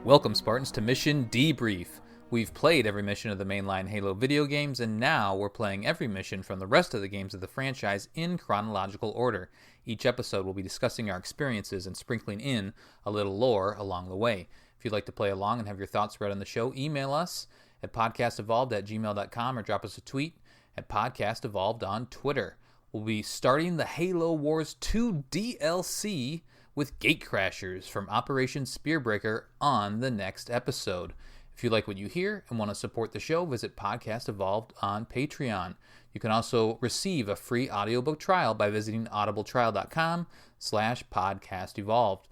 Welcome, Spartans, to Mission Debrief. We've played every mission of the mainline Halo video games, and now we're playing every mission from the rest of the games of the franchise in chronological order. Each episode will be discussing our experiences and sprinkling in a little lore along the way. If you'd like to play along and have your thoughts read on the show, email us at podcastevolved@gmail.com or drop us a tweet at podcastevolved on Twitter. We'll be starting the Halo Wars 2 DLC with Gatecrashers from Operation Spearbreaker on the next episode. If you like what you hear and want to support the show, visit Podcast Evolved on Patreon. You can also receive a free audiobook trial by visiting audibletrial.com/podcastevolved.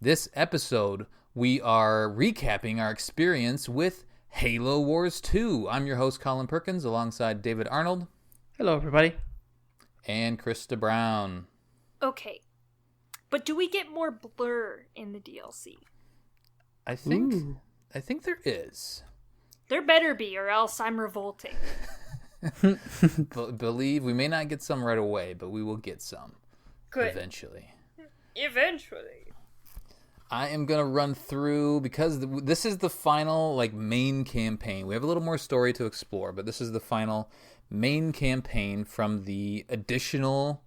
This episode, we are recapping our experience with Halo Wars 2. I'm your host, Colin Perkins, alongside David Arnold. Hello, everybody. And Krista Brown. Okay. But do we get more blur in the DLC? I think there is. There better be, or else I'm revolting. Believe we may not get some right away, but we will get some. Good. Eventually. I am going to run through, because this is the final main campaign. We have a little more story to explore, but this is the final main campaign from the additional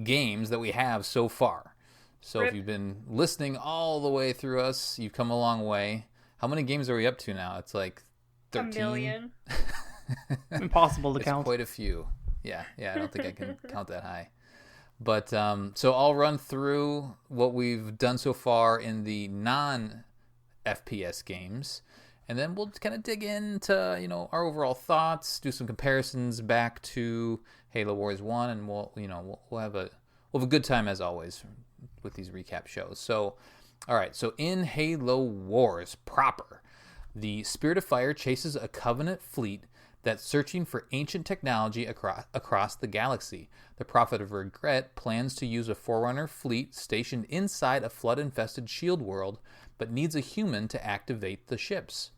games that we have so far. So If you've been listening all the way through us, you've come a long way. How many games are we up to now? It's like 13? A million. Impossible to count. It's quite a few. Yeah, I don't think I can count that high. But so I'll run through what we've done so far in the non-FPS games, and then we'll kind of dig into our overall thoughts, do some comparisons back to Halo Wars 1, and we'll have a good time as always with these recap shows. So, all right. So in Halo Wars proper, the Spirit of Fire chases a Covenant fleet that's searching for ancient technology across the galaxy. The Prophet of Regret plans to use a Forerunner fleet stationed inside a flood-infested shield world, but needs a human to activate the ships.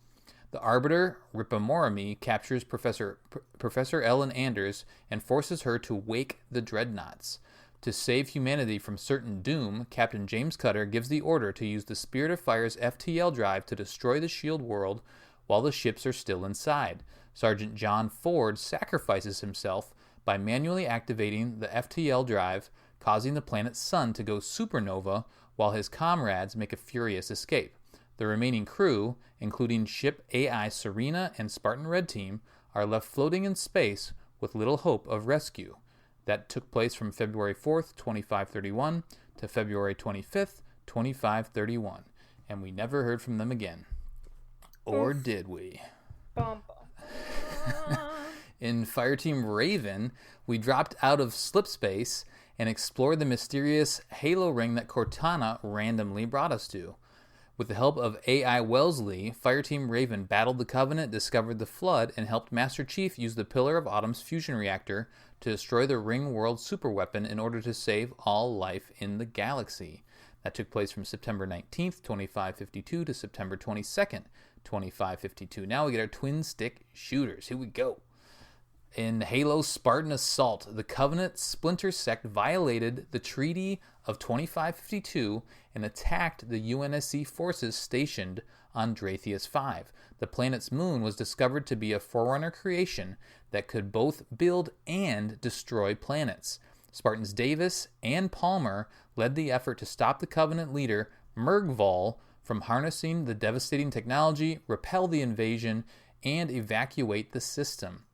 The Arbiter, Ripamorami, captures Professor Ellen Anders and forces her to wake the Dreadnoughts. To save humanity from certain doom, Captain James Cutter gives the order to use the Spirit of Fire's FTL drive to destroy the shield world while the ships are still inside. Sergeant John Ford sacrifices himself by manually activating the FTL drive, causing the planet's sun to go supernova while his comrades make a furious escape. The remaining crew, including ship AI Serena and Spartan Red Team, are left floating in space with little hope of rescue. That took place from February 4th, 2531 to February 25th, 2531. And we never heard from them again. Or did we? Bum, bum. In Fireteam Raven, we dropped out of slipspace and explored the mysterious Halo ring that Cortana randomly brought us to. With the help of AI Wellesley, Fireteam Raven battled the Covenant, discovered the Flood, and helped Master Chief use the Pillar of Autumn's fusion reactor to destroy the Ring World superweapon in order to save all life in the galaxy. That took place from September 19th, 2552 to September 22nd, 2552. Now we get our twin stick shooters. Here we go. In Halo Spartan Assault, the Covenant Splinter Sect violated the Treaty of 2552 and attacked the UNSC forces stationed on Dratheus 5. The planet's moon was discovered to be a Forerunner creation that could both build and destroy planets. Spartans Davis and Palmer led the effort to stop the Covenant leader, Mergval, from harnessing the devastating technology, repel the invasion, and evacuate the system.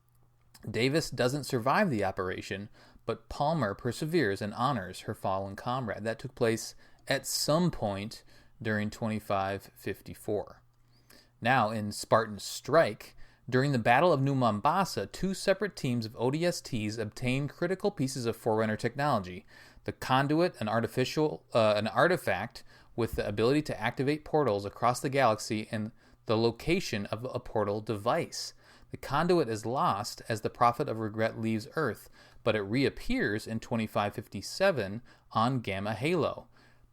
Davis doesn't survive the operation, but Palmer perseveres and honors her fallen comrade. That took place at some point during 2554. Now, in Spartan Strike, during the Battle of New Mombasa, two separate teams of ODSTs obtained critical pieces of Forerunner technology. The Conduit, an artifact with the ability to activate portals across the galaxy, and the location of a portal device. The Conduit is lost as the Prophet of Regret leaves Earth, but it reappears in 2557 on Gamma Halo.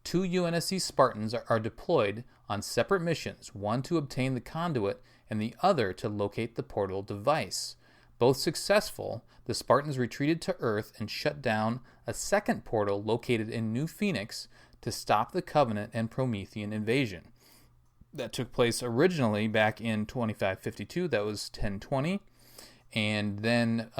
Two UNSC Spartans are deployed on separate missions, one to obtain the Conduit and the other to locate the portal device. Both successful, the Spartans retreated to Earth and shut down a second portal located in New Phoenix to stop the Covenant and Promethean invasion. that took place originally back in 2552. That was 1020. And then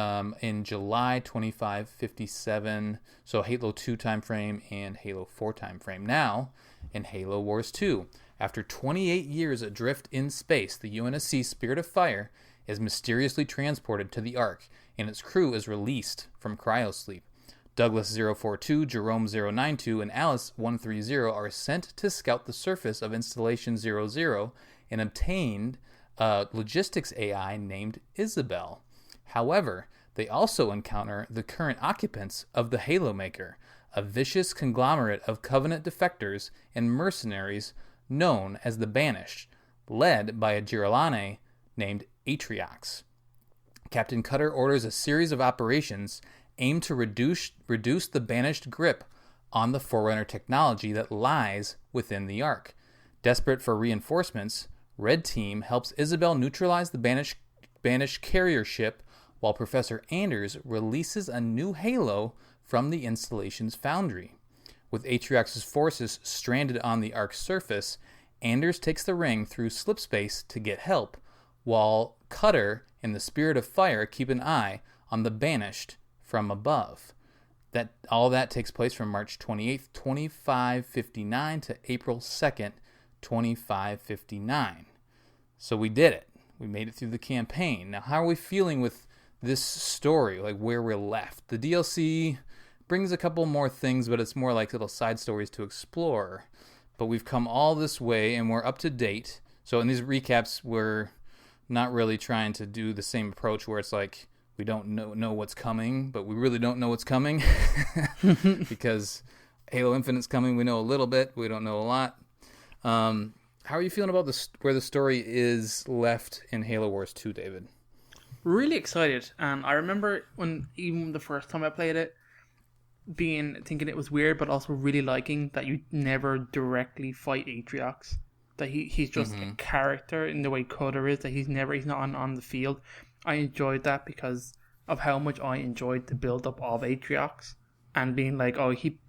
in July 2557, so Halo 2 time frame and Halo 4 time frame. Now, in Halo Wars 2, after 28 years adrift in space, the UNSC Spirit of Fire is mysteriously transported to the Ark, and its crew is released from cryosleep. Douglas 042, Jerome 092, and Alice 130 are sent to scout the surface of Installation 00 and obtained a logistics AI named Isabel. However, they also encounter the current occupants of the Halo Maker, a vicious conglomerate of Covenant defectors and mercenaries known as the Banished, led by a Girolane named Atriox. Captain Cutter orders a series of operations aimed to reduce the Banished grip on the Forerunner technology that lies within the Ark. Desperate for reinforcements, Red Team helps Isabel neutralize the Banished carrier ship, while Professor Anders releases a new Halo from the installation's foundry. With Atriox's forces stranded on the Ark's surface, Anders takes the ring through slipspace to get help, while Cutter and the Spirit of Fire keep an eye on the Banished from above. All that takes place from March 28th, 2559 to April 2nd, 2559. So we did it. We made it through the campaign. Now, how are we feeling with this story, like where we're left? The DLC brings a couple more things, but it's more like little side stories to explore. But we've come all this way, and we're up to date. So in these recaps, we're not really trying to do the same approach where it's like we don't know what's coming, but we really don't know what's coming because Halo Infinite's coming. We know a little bit. We don't know a lot. How are you feeling about where the story is left in Halo Wars 2, David? Really excited. And I remember when even the first time I played it, thinking it was weird, but also really liking that you never directly fight Atriox. That he's just a character in the way Cutter is. That he's not on the field. I enjoyed that because of how much I enjoyed the build up of Atriox and being like,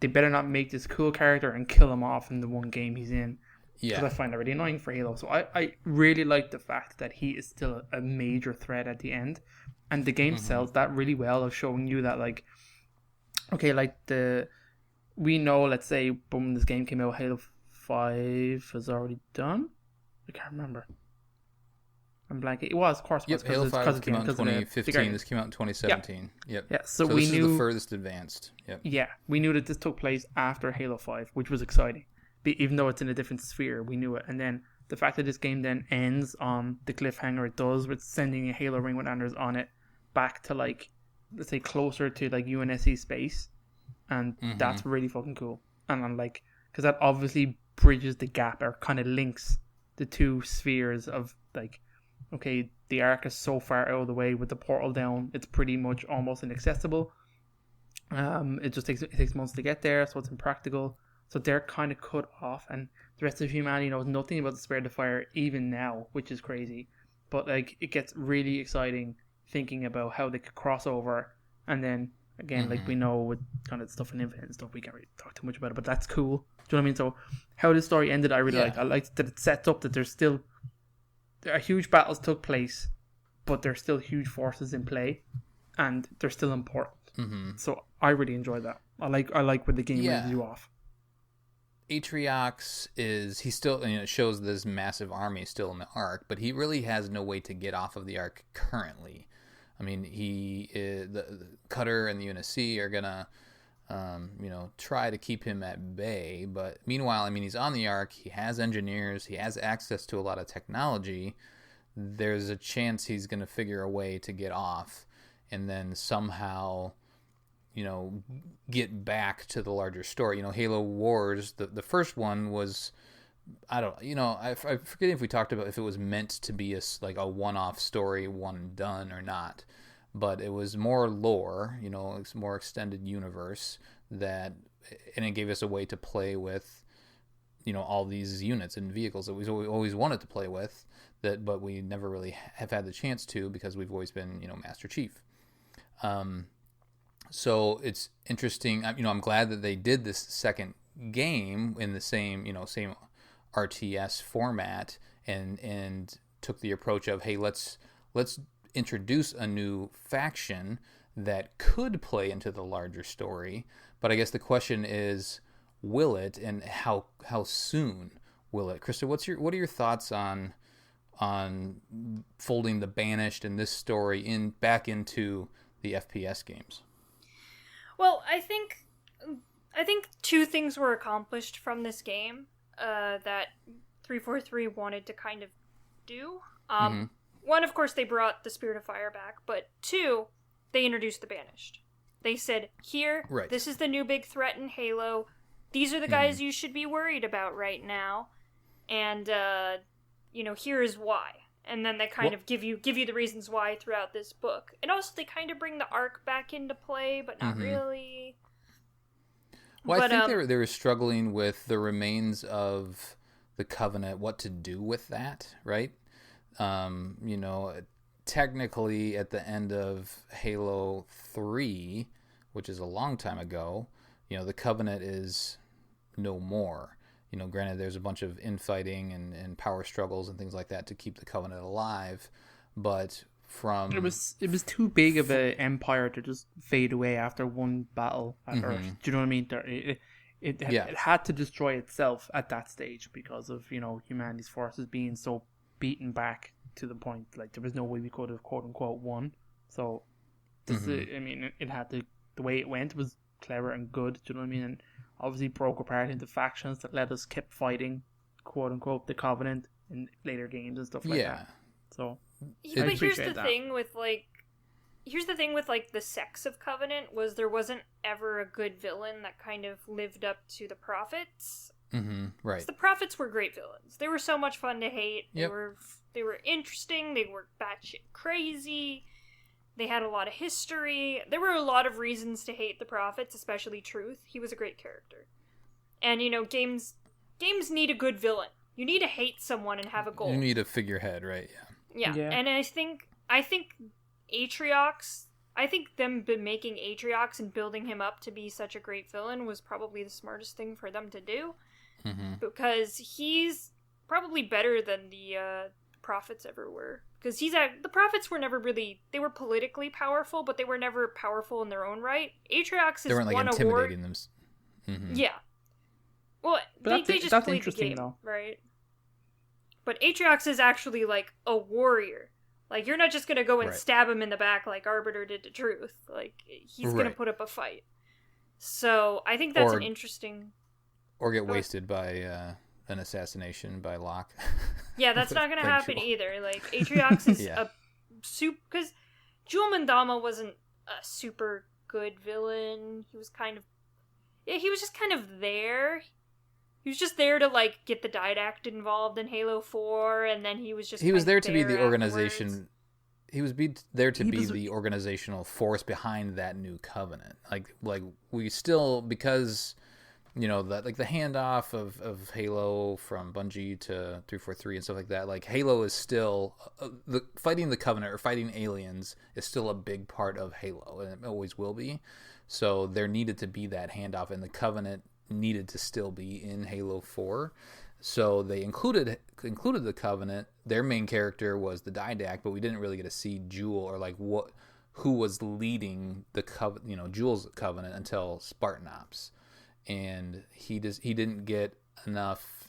they better not make this cool character and kill him off in the one game he's in. Yeah, because I find that really annoying for Halo. So I really like the fact that he is still a major threat at the end, and the game sells that really well of showing you that we know, let's say, boom, this game came out, Halo 5 was already done. I can't remember. I'm blanking. It was, of course. Yep, Halo 5 came out in 2015. This came out in 2017. Yep. Yeah. So we this knew is the furthest advanced. Yep. Yeah, we knew that this took place after Halo 5, which was exciting. Even though it's in a different sphere, we knew it. And then the fact that this game then ends on the cliffhanger it does with sending a Halo ring with Anders on it back to let's say closer to UNSC space, and that's really fucking cool. And I'm because that obviously bridges the gap or kind of links the two spheres of okay, the Ark is so far out of the way with the portal down, it's pretty much almost inaccessible. It takes months to get there, so it's impractical. So they're kind of cut off, and the rest of humanity knows nothing about the Spirit of Fire even now, which is crazy. But it gets really exciting thinking about how they could cross over, and then again, we know with kind of stuff in Infinite and stuff, we can't really talk too much about it, but that's cool. Do you know what I mean? So how this story ended, I really liked. I liked that it sets up that there are huge battles took place, but there's still huge forces in play, and they're still important. So I really enjoyed that. I like where the game ends you off. Atriox he still, it shows this massive army still in the Ark, but he really has no way to get off of the Ark currently. I mean, the Cutter and the UNSC are gonna, try to keep him at bay. But meanwhile, he's on the Ark. He has engineers. He has access to a lot of technology. There's a chance he's gonna figure a way to get off, and then somehow, get back to the larger story. Halo Wars, the first one was, I forget if we talked about if it was meant to be a one-off story, one and done or not, but it was more lore, it's more extended universe and it gave us a way to play with, all these units and vehicles that we always wanted to play with, but we never really have had the chance to because we've always been, Master Chief. So it's interesting. I'm glad that they did this second game in the same RTS format and took the approach of, hey, let's introduce a new faction that could play into the larger story. But I guess the question is, will it, and how soon will it? Krista, what are your thoughts on folding the Banished and this story back into the FPS games? Well, I think two things were accomplished from this game that 343 wanted to kind of do. One, of course, they brought the Spirit of Fire back, but two, they introduced the Banished. They said, here, this is the new big threat in Halo. These are the guys you should be worried about right now. And, here is why. And then they kind of give you the reasons why throughout this book. And also, they kind of bring the arc back into play, but not really. Well, I think they were struggling with the remains of the Covenant, what to do with that, right? Technically at the end of Halo 3, which is a long time ago, the Covenant is no more. Granted, there's a bunch of infighting and power struggles and things like that to keep the Covenant alive, but it was too big of an empire to just fade away after one battle at Earth. Do you know what I mean? It had to destroy itself at that stage because of humanity's forces being so beaten back to the point like there was no way we could have quote unquote won. So this it had to, the way it went was clever and good. Do you know what I mean? And obviously broke apart into factions that let us keep fighting quote unquote the Covenant in later games and stuff like that. So but here's the thing with the sex of Covenant was there wasn't ever a good villain that kind of lived up to the Prophets. Right. The Prophets were great villains. They were so much fun to hate. Yep. They were interesting. They were batshit crazy. They had a lot of history. There were a lot of reasons to hate the Prophets, especially Truth. He was a great character. And games need a good villain. You need to hate someone and have a goal. You need a figurehead, right? Yeah. And I think Atriox, them making Atriox and building him up to be such a great villain was probably the smartest thing for them to do. Because he's probably better than the Prophets ever were. Because the Prophets were never really, they were politically powerful, but they were never powerful in their own right. Atriox is one intimidating award. them. Yeah. Well, they just that's played the game, though. Right? But Atriox is actually like a warrior. Like, you're not just going to go and stab him in the back like Arbiter did to Truth. Like, he's going to put up a fight. So, I think that's an interesting... Or get wasted by an assassination by Locke. Yeah, that's not going to happen either. Like, Atriox is a super... Because Jul 'Mdama wasn't a super good villain. He was kind of... Yeah, he was just kind of there. He was just there to, like, get the Didact involved in Halo 4, and then he was just He was there to be the afterwards. organization... He was there to be the organizational force behind that new Covenant. Like we still, because... the handoff of Halo from Bungie to 343 and stuff like that. Like, Halo is still fighting the Covenant or fighting aliens is still a big part of Halo, and it always will be. So there needed to be that handoff, and the Covenant needed to still be in Halo 4. So they included the Covenant. Their main character was the Didact, but we didn't really get to see Jul or like who was leading the Jul's Covenant until Spartan Ops. And he didn't get enough.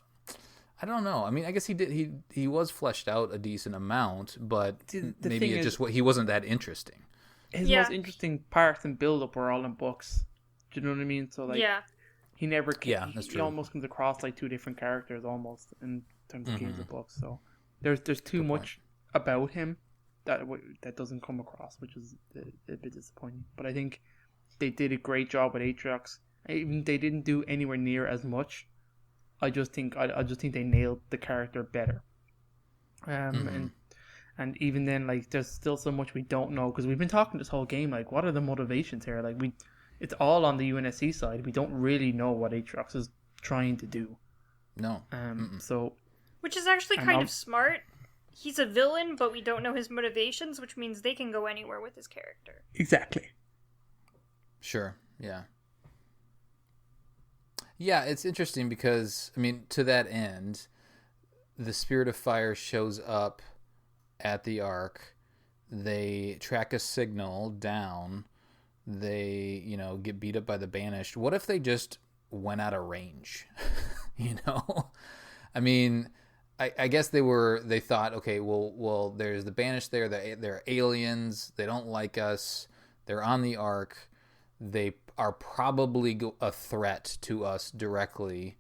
I don't know. I mean, I guess he did. He was fleshed out a decent amount, but maybe he wasn't that interesting. His most interesting parts and build up were all in books. Do you know what I mean? So he never. That's true. He almost comes across like two different characters almost in terms of games and books. So there's too much about him that doesn't come across, which is a bit disappointing. But I think they did a great job with Atriox. Even they didn't do anywhere near as much. I just think they nailed the character better. And even then, like, there's still so much we don't know because we've been talking this whole game. Like, what are the motivations here? Like, it's all on the UNSC side. We don't really know what Atriox is trying to do. No. So, which is actually kind of smart. He's a villain, but we don't know his motivations, which means they can go anywhere with his character. Exactly. Sure. Yeah. Yeah, it's interesting because, I mean, to that end, the Spirit of Fire shows up at the Ark. They track a signal down. They, get beat up by the Banished. What if they just went out of range? I mean, I guess they thought, okay, well, there's the Banished there. They're aliens. They don't like us. They're on the Ark. They are probably a threat to us directly.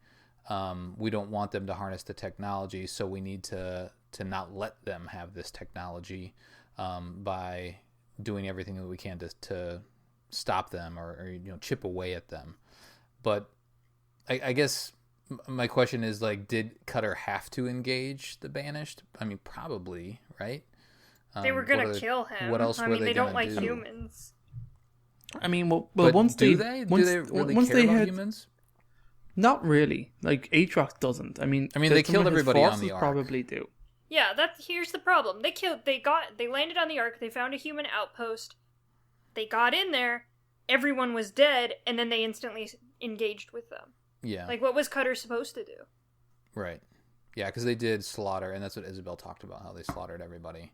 We don't want them to harness the technology, so we need to not let them have this technology by doing everything that we can to stop them or chip away at them. But I guess my question is, like, did Cutter have to engage the Banished? I mean, probably, right? They were gonna kill him. What else were they don't gonna like do? humans. I mean, well, But once do they really once care they about had humans? not really, like Aatrox doesn't. I mean, they killed everybody on the forces Ark. probably do. Yeah, here's the problem. They landed on the Ark, they found a human outpost, they got in there, everyone was dead, and then they instantly engaged with them. Yeah. Like, what was Cutter supposed to do? Right. Yeah, because they did slaughter, and that's what Isabel talked about, how they slaughtered everybody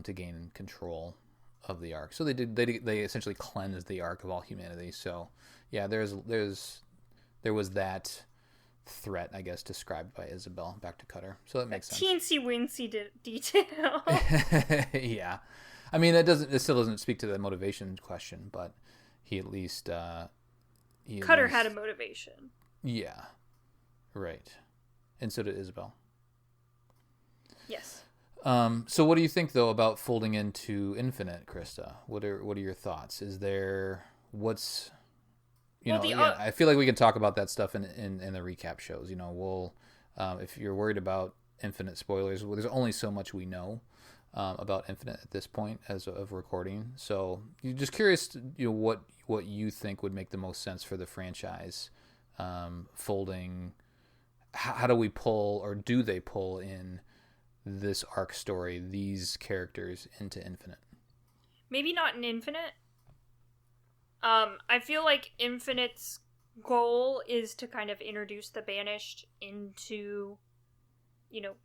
to gain control of the Ark. So they essentially cleansed the Ark of all humanity. So yeah, there was that threat, I guess, described by Isabel back to Cutter. So that makes sense. Teensy weensy detail. Yeah, I mean, it still doesn't speak to the motivation question, but he at least Cutter had a motivation. Yeah, right, and so did Isabel. Yes. So what do you think, though, about folding into Infinite, Krista? What are your thoughts? Is there I feel like we can talk about that stuff in the recap shows. We'll if you're worried about Infinite spoilers, there's only so much we know about Infinite at this point as of recording. So you're just curious, what you think would make the most sense for the franchise folding. How do we pull, or do they pull in this arc story, these characters, into Infinite? Maybe not in Infinite. I feel like Infinite's goal is to kind of introduce the Banished into,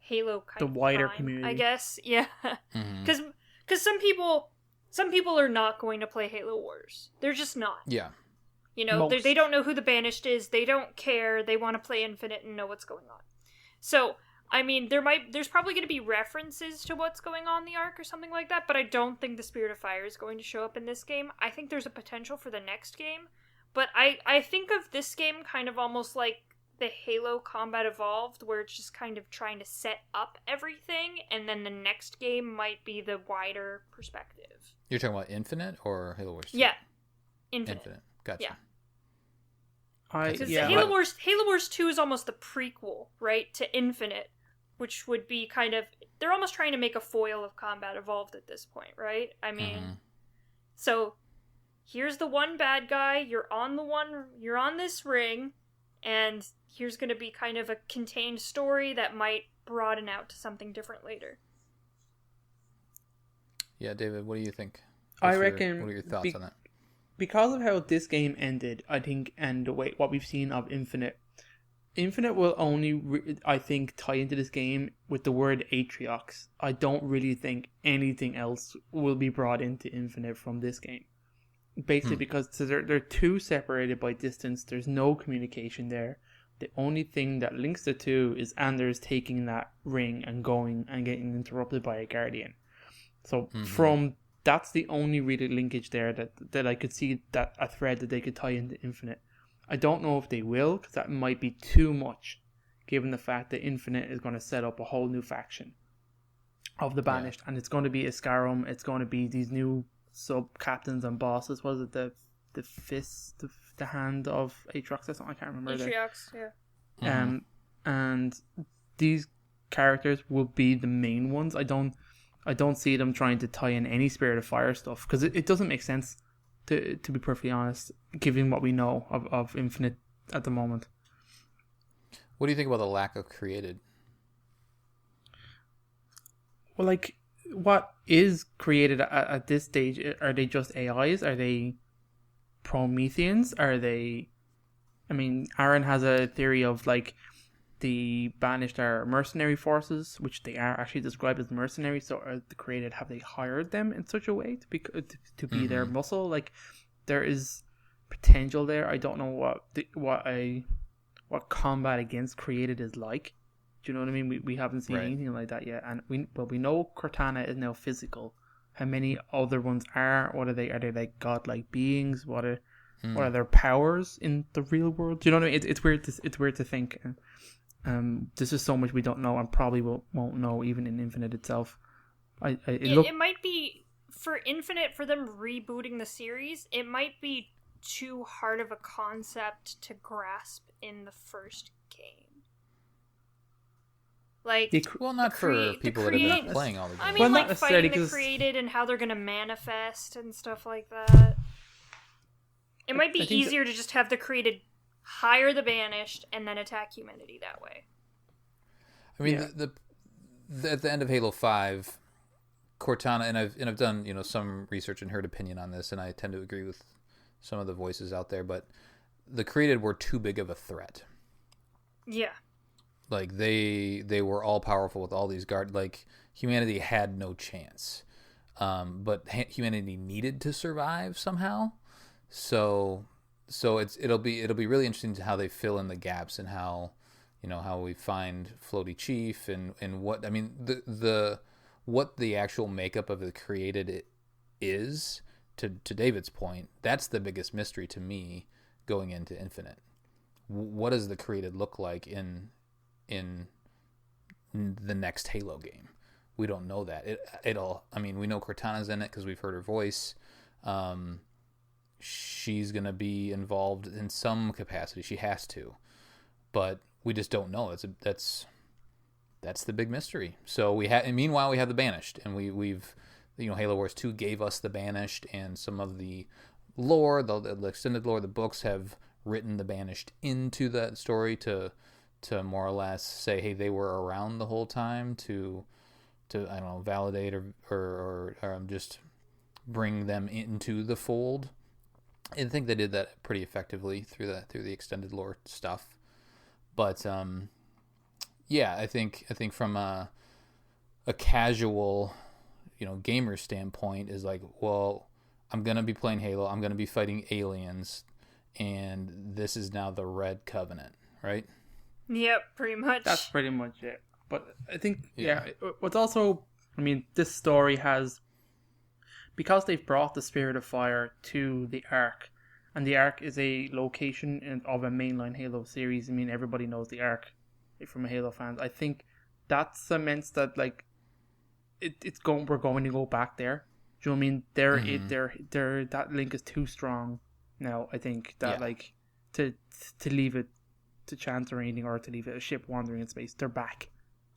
Halo kind the of wider prime, community, I guess. Yeah, because some people are not going to play Halo Wars. They're just not. Yeah. They don't know who the Banished is. They don't care. They want to play Infinite and know what's going on. So, I mean, there's probably going to be references to what's going on in the Ark or something like that, but I don't think the Spirit of Fire is going to show up in this game. I think there's a potential for the next game, but I think of this game kind of almost like the Halo Combat Evolved, where it's just kind of trying to set up everything, and then the next game might be the wider perspective. You're talking about Infinite or Halo Wars 2? Yeah. Infinite. Gotcha. Yeah. Halo Wars 2 is almost the prequel, right, to Infinite, which would be kind of, they're almost trying to make a foil of Combat Evolved at this point, right? I mean, So here's the one bad guy, you're on this ring, and here's going to be kind of a contained story that might broaden out to something different later. Yeah, David, what do you think? I reckon. What are your thoughts on that? Because of how this game ended, I think, and the way what we've seen of Infinite will only, I think, tie into this game with the word Atriox. I don't really think anything else will be brought into Infinite from this game. Basically, because they're too separated by distance. There's no communication there. The only thing that links the two is Anders taking that ring and going and getting interrupted by a Guardian. So that's the only really linkage there that I could see, that a thread that they could tie into Infinite. I don't know if they will, because that might be too much, given the fact that Infinite is going to set up a whole new faction of the Banished, and it's going to be Iscarum, it's going to be these new sub-captains and bosses. Was it the fist, the hand of Atriox or something? I can't remember. Atriox, yeah. And these characters will be the main ones. I don't see them trying to tie in any Spirit of Fire stuff, because it doesn't make sense, to be perfectly honest, given what we know of Infinite at the moment. What do you think about the lack of created? Well, like, what is created at this stage? Are they just AIs? Are they Prometheans? Are they I mean, Aaron has a theory of like the banished are mercenary forces, which they are actually described as mercenaries. So are the created, have they hired them in such a way to be their muscle? Like there is potential there. I don't know what combat against created is like. Do you know what I mean? We haven't seen anything like that yet, and we know Cortana is now physical. How many other ones are? What are they? Are they like godlike beings? What are their powers in the real world? Do you know what I mean? It's weird. It's weird to think. There's just so much we don't know, and probably won't know even in Infinite itself. It might be for Infinite, for them rebooting the series. It might be too hard of a concept to grasp in the first game. Like, well, not for people that have been playing all the games. I mean, like fighting the created and how they're going to manifest and stuff like that. It might be easier to just have the created hire the banished and then attack humanity that way. I mean, at the end of Halo 5, Cortana, and I've done some research and heard opinion on this, and I tend to agree with some of the voices out there, but the created were too big of a threat. Yeah. Like they were all powerful with all these guard. Like humanity had no chance, but humanity needed to survive somehow. So it'll be really interesting to how they fill in the gaps and how we find Floaty Chief and what I mean what the actual makeup of the created is. To David's point, that's the biggest mystery to me going into Infinite. What does the created look like in the next Halo game? We don't know that. I mean, we know Cortana's in it because we've heard her voice. She's gonna be involved in some capacity. She has to, but we just don't know. That's the big mystery. So meanwhile we have the Banished, and we've Halo Wars 2 gave us the Banished, and some of the lore, the extended lore, the books have written the Banished into the story to more or less say, hey, they were around the whole time to I don't know, validate or just bring them into the fold. I think they did that pretty effectively through the extended lore stuff. But I think from a casual gamer standpoint is like, well, I'm gonna be playing Halo, I'm gonna be fighting aliens, and this is now the Red Covenant, right? Yep, pretty much. That's pretty much it. But I think, what's also, I mean, this story has, because they've brought the Spirit of Fire to the Ark, and the Ark is a location of a mainline Halo series. I mean, everybody knows the Ark from Halo fans. I think that cements that, like, we're going to go back there. Do you know what I mean? That link is too strong now, I think, that like to leave it to chance or anything, or to leave it a ship wandering in space. They're back.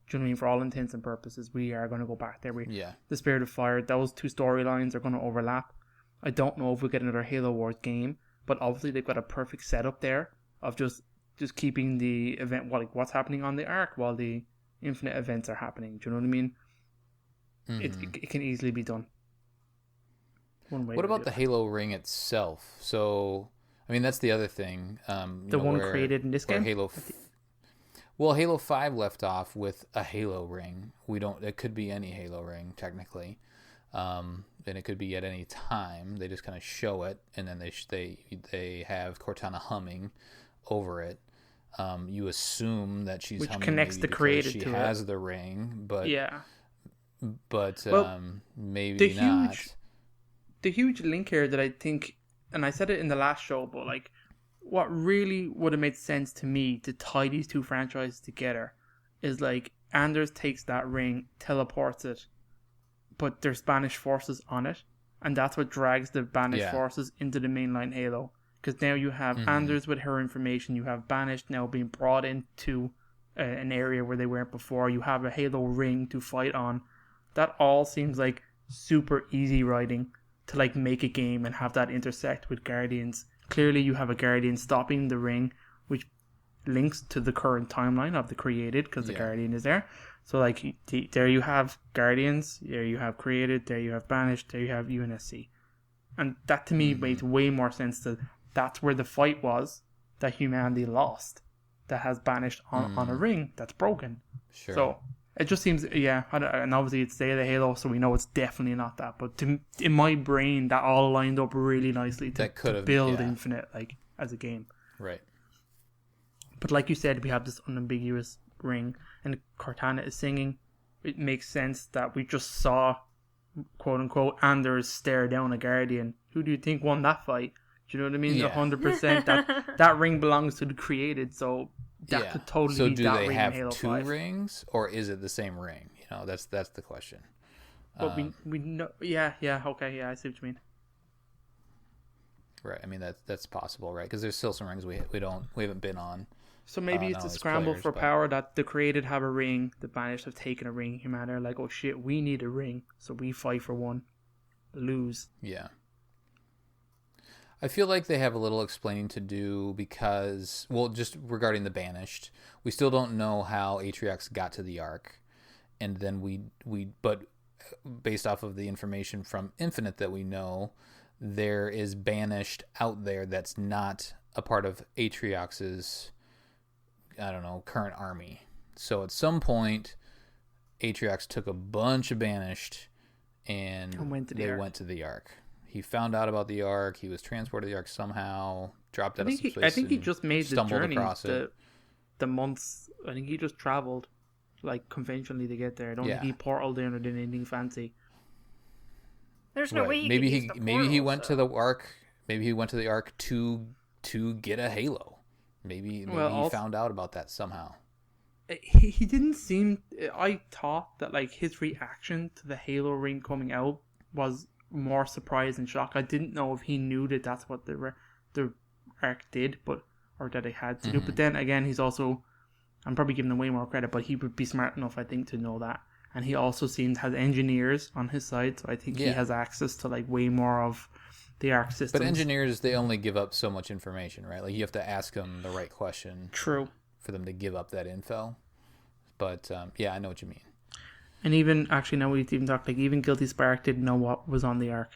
Do you know what I mean? For all intents and purposes, we are going to go back there. The Spirit of Fire, those two storylines are going to overlap. I don't know if we'll get another Halo Wars game, but obviously they've got a perfect setup there of just keeping the event, what's happening on the Ark while the Infinite events are happening. Do you know what I mean? Mm-hmm. It can easily be done. What about the Halo ring itself? So, I mean, that's the other thing. The one created in this game? Halo 5 left off with a Halo ring. It could be any Halo ring, technically. And it could be at any time. They just kind of show it, and then they have Cortana humming over it. You assume that she's humming, connects the created to it. She has the ring, but maybe the not. The huge link here that I think, and I said it in the last show, but like, what really would have made sense to me to tie these two franchises together is like, Anders takes that ring, teleports it, but there's Banished forces on it, and that's what drags the Banished forces into the mainline Halo. Because now you have Anders with her information, you have Banished now being brought into an area where they weren't before, you have a Halo ring to fight on. That all seems like super easy writing to like make a game and have that intersect with Guardians. Clearly you have a Guardian stopping the ring, which links to the current timeline of the created, because the Guardian is there. So like, there you have Guardians, there you have created, there you have Banished, there you have UNSC. And that to me made way more sense. That's where the fight was, that humanity lost that has banished on a ring that's broken. Sure. So it just seems, and obviously it's Day of the Halo, so we know it's definitely not that. But in my brain, that all lined up really nicely to build Infinite like as a game. Right. But like you said, we have this unambiguous ring, and Cortana is singing. It makes sense that we just saw, quote unquote, Anders stare down a Guardian. Who do you think won that fight? Do you know what I mean? 100%. That ring belongs to the created, so that could totally be that ring in Halo 5. So do they have two rings, or is it the same ring? That's the question. But we know, okay, I see what you mean. Right. I mean that's possible, right? Because there's still some rings we haven't been on. So maybe it's a scramble for power that the created have a ring, the banished have taken a ring. Humanity are like, oh shit, we need a ring, so we fight for one, lose. Yeah. I feel like they have a little explaining to do because, well, just regarding the banished, we still don't know how Atriox got to the Ark, and then but based off of the information from Infinite that we know, there is banished out there that's not a part of Atriox's, I don't know, current army. So at some point, Atriox took a bunch of banished and they went to the Ark. He found out about the Ark. He was transported to the Ark somehow, dropped out of some place. I think he just made the journey. The months. I think he just traveled like conventionally to get there. I don't think he portaled in or did anything fancy. There's no way he maybe he went to the Ark. Maybe he went to the Ark to get a Halo. Maybe he found out about that somehow. He didn't seem. I thought that like his reaction to the Halo ring coming out was more surprise and shock. I didn't know if he knew that that's what the Ark did, or that it had to do. But then again, he's also. I'm probably giving him way more credit, but he would be smart enough, I think, to know that. And he also seems has engineers on his side, so I think he has access to like way more of the Ark systems. But engineers, they only give up so much information, right? Like you have to ask them the right question. True. For them to give up that info. But I know what you mean. And even actually, now we've even talked, like even Guilty Spark didn't know what was on the Ark.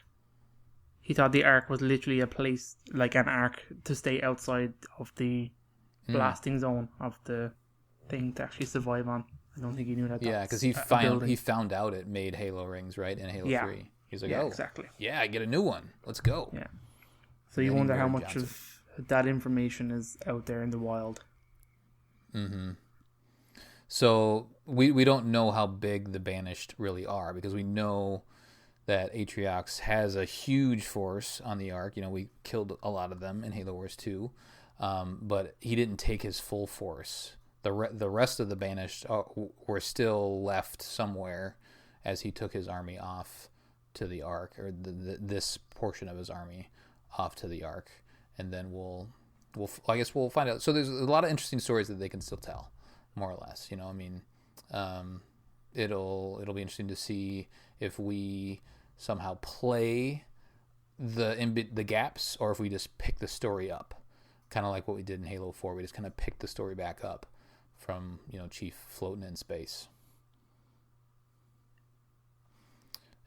He thought the Ark was literally a place, like an Ark to stay outside of the blasting zone of the thing to actually survive on. I don't think he knew that. Yeah, because he found out it made Halo rings, right, in Halo 3. He's like, exactly. Yeah, I get a new one. Let's go. Yeah. So you wonder how much of that information is out there in the wild. Mm-hmm. So we don't know how big the Banished really are, because we know that Atriox has a huge force on the Ark. We killed a lot of them in Halo Wars 2, but he didn't take his full force. The rest of the Banished were still left somewhere as he took his army off to the Ark, or this portion of his army off to the Ark, and then I guess we'll find out. So there's a lot of interesting stories that they can still tell, more or less. It'll be interesting to see if we somehow play the gaps, or if we just pick the story up, kind of like what we did in Halo 4. We just kind of picked the story back up from Chief floating in space.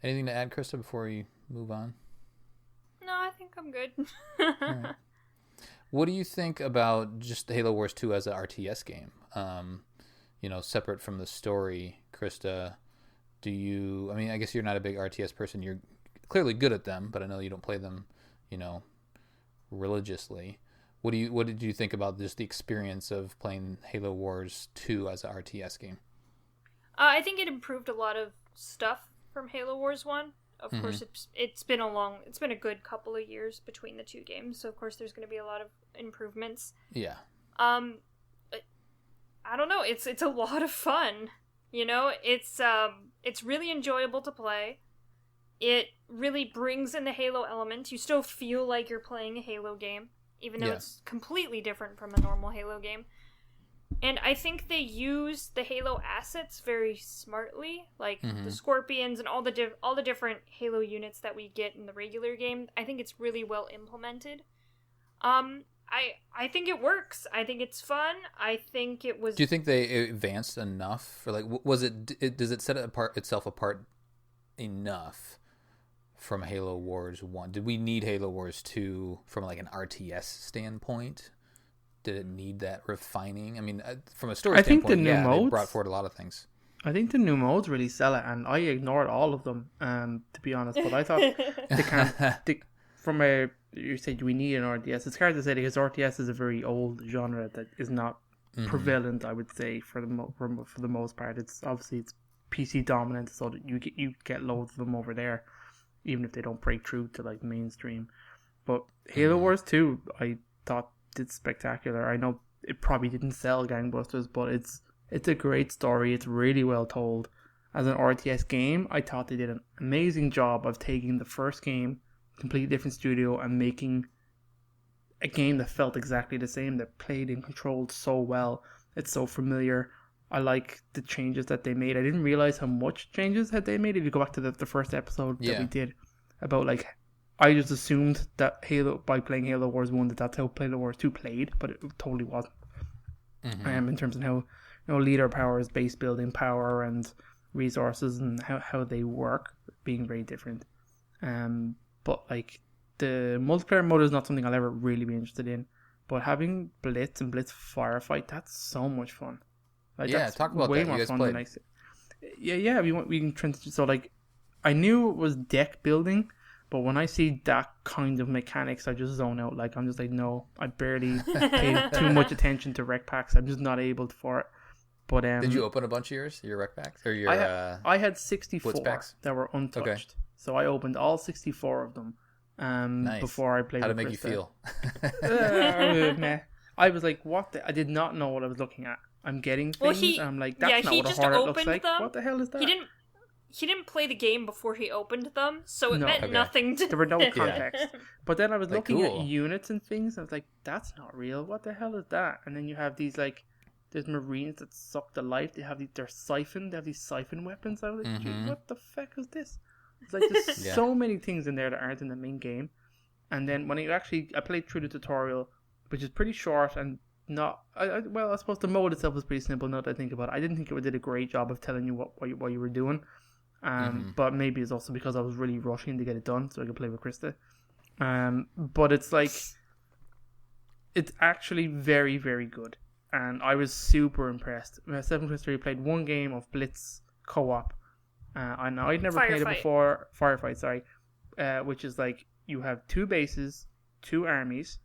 Anything to add, Krista, before we move on? No, I think I'm good. All right. What do you think about just Halo Wars 2 as an RTS game? Separate from the story, Krista, I guess you're not a big RTS person. You're clearly good at them, but I know you don't play them, religiously. What did you think about just the experience of playing Halo Wars 2 as an RTS game? I think it improved a lot of stuff from Halo Wars 1. Of course, it's been a good couple of years between the two games, so of course there's going to be a lot of improvements. Yeah. I don't know. It's a lot of fun. It's really enjoyable to play. It really brings in the Halo element. You still feel like you're playing a Halo game, even though it's completely different from a normal Halo game. And I think they use the Halo assets very smartly, like the Scorpions and all the different Halo units that we get in the regular game. I think it's really well implemented. I think it works. I think it's fun. I think it was. Do you think they advanced enough, or like does it set itself apart enough from Halo Wars 1? Did we need Halo Wars 2 from like an RTS standpoint? did it need that refining? I mean, from a story I think standpoint, the new they modes brought forward a lot of things. I think the new modes really sell it, and I ignored all of them, to be honest. But I thought you said we need an RTS. It's hard to say because RTS is a very old genre that is not prevalent, I would say, for the most part. It's PC dominant, so that you get loads of them over there, even if they don't break through to like mainstream. But Halo Wars 2, I thought did spectacular. I know it probably didn't sell gangbusters, but it's a great story. It's really well told. As an RTS game, I thought they did an amazing job of taking the first game, completely different studio, and making a game that felt exactly the same, that played and controlled so well. It's so familiar. I like the changes that they made. I didn't realize how much changes that they made. If you go back to the first episode that we did about, like, I just assumed that by playing Halo Wars 1 that's how Halo Wars 2 played, but it totally wasn't. In terms of how leader powers, base building power, and resources, and how they work being very different. But like the multiplayer mode is not something I'll ever really be interested in. But having Blitz and Blitz Firefight, that's so much fun. Like, that's talk about way that. more You guys fun played. than I said. Yeah. We can transition. So like, I knew it was deck building, but when I see that kind of mechanics, I just zone out. Like, I'm just like, no, I barely pay too much attention to rec packs. I'm just not able for it. But did you open a bunch of your rec packs or your? I had 64 packs? that were untouched. Okay. So I opened all 64 of them. Nice. Before I played. How with did it make Krista. you feel? Meh. I was like, what? I did not know what I was looking at. I'm getting things. Well, and I'm like, that's not what a just hornet opened looks like. them. What the hell is that? He didn't play the game before he opened them, so it meant Okay. nothing to There were no him. context. But then I was Like, looking cool. at units and things, and I was like, that's not real. What the hell is that? And then you have these, like, there's Marines that suck the life. They have they're siphoned. They have these siphon weapons. I was like, "Gee, what the fuck is this? It's like there's Yeah. so many things in there that aren't in the main game. And then when I played through the tutorial, which is pretty short and not, I suppose the mode itself was pretty simple now that I think about it. I didn't think it did a great job of telling you what you were doing. But maybe it's also because I was really rushing to get it done so I could play with Krista. But it's like, it's actually very, very good. And I was super impressed. Myself and Krista played one game of Blitz co-op. And I'd never played it before. Firefight, sorry. Which is like, you have two bases, two armies,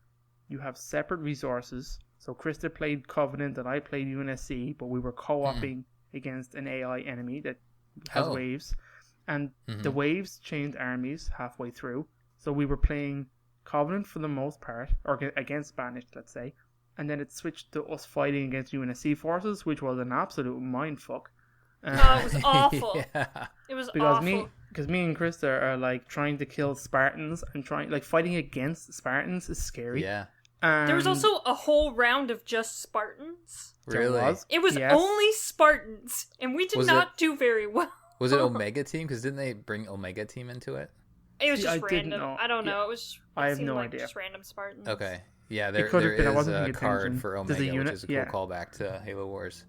you have separate resources. So Krista played Covenant and I played UNSC, but we were co-oping against an AI enemy that has waves. And the waves changed armies halfway through. So we were playing Covenant for the most part, or against Spanish, let's say. And then it switched to us fighting against UNSC forces, which was an absolute mindfuck. Oh, it was awful. It was awful. Because me and Krista are like trying to kill Spartans and fighting against Spartans is scary. Yeah. There was also a whole round of just Spartans. Really? It was only Spartans, and we did not do very well. Was it Omega Team? Because didn't they bring Omega Team into it? It was just random. I don't know. It was. I have no idea. Just random Spartans. Okay. Yeah, there been, is a card for Omega, which is a cool callback to Halo Wars.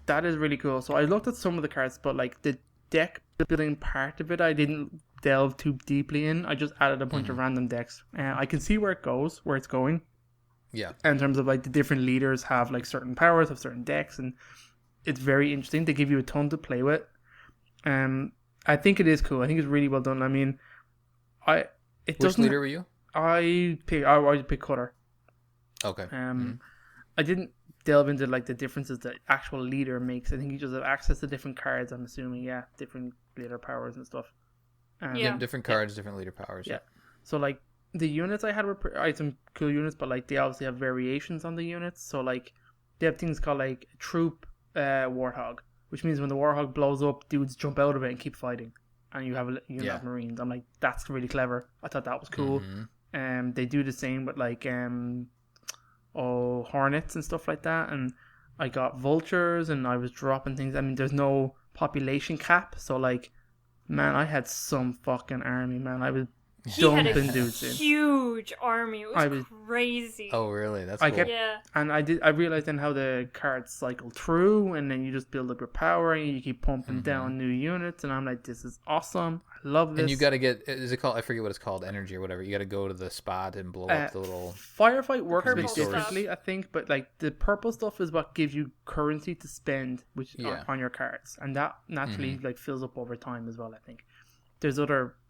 That is really cool. So I looked at some of the cards, but like the deck building part of it, I didn't delve too deeply in. I just added a bunch of random decks. I can see where it's going. Yeah. In terms of like the different leaders have like certain powers, have certain decks, and it's very interesting. They give you a ton to play with. I think it is cool. I think it's really well done. I mean, Which leader were you? I pick Cutter. Okay. I didn't delve into like the differences the actual leader makes. I think you just have access to different cards. I'm assuming, different leader powers and stuff. Different cards, different leader powers. Yeah. So like the units I had I had some cool units, but like they obviously have variations on the units. So like they have things called like troop warthog, which means when the warthog blows up, dudes jump out of it and keep fighting, and you have a unit of marines. I'm like, that's really clever. I thought that was cool. They do the same with like hornets and stuff like that, and I got vultures and I was dropping things. I mean, there's no population cap, so like, man, I had some fucking army, man. He had a dumping dudes in. huge army. It was crazy. Oh, really? That's cool. Yeah. And I realized then how the cards cycle through, and then you just build up your power, and you keep pumping down new units, and I'm like, this is awesome. I love this. And you got to get, is it called, I forget what it's called, energy or whatever. You got to go to the spot and blow up the little... Firefight works a bit purple differently, I think, but like the purple stuff is what gives you currency to spend on your cards, and that naturally like fills up over time as well, I think. There's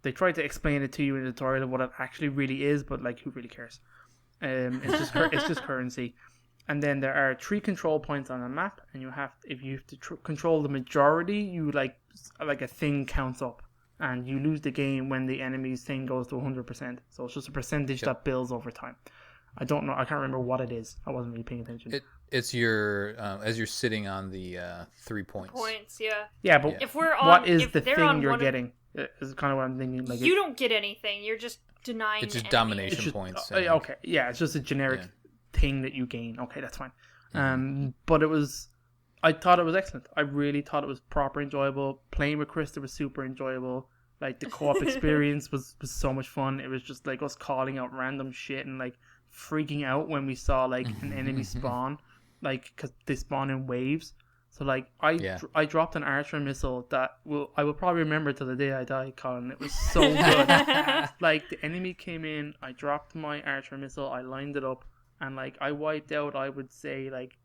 they try to explain it to you in the tutorial of what it actually really is, but like who really cares? It's just currency. And then there are 3 control points on the map, and if you have to control the majority, you like a thing counts up, and you lose the game when the enemy's thing goes to 100%. So it's just a percentage that builds over time. I don't know. I can't remember what it is. I wasn't really paying attention. It's your as you're sitting on the 3 points. Yeah, but if we're on, what is if the they're thing on you're one getting? Is kind of what I'm thinking. Like you don't get anything. You're just denying. It's just enemies. domination points. Okay, yeah, it's just a generic thing that you gain. Okay, that's fine. But I thought it was excellent. I really thought it was proper enjoyable. Playing with Krista was super enjoyable. Like the co-op experience was so much fun. It was just like us calling out random shit and like freaking out when we saw like an enemy spawn, like because they spawn in waves. So like I dropped an archer missile that I will probably remember till the day I die, Colin. It was so good. Like the enemy came in, I dropped my archer missile, I lined it up, and like I wiped out, I would say like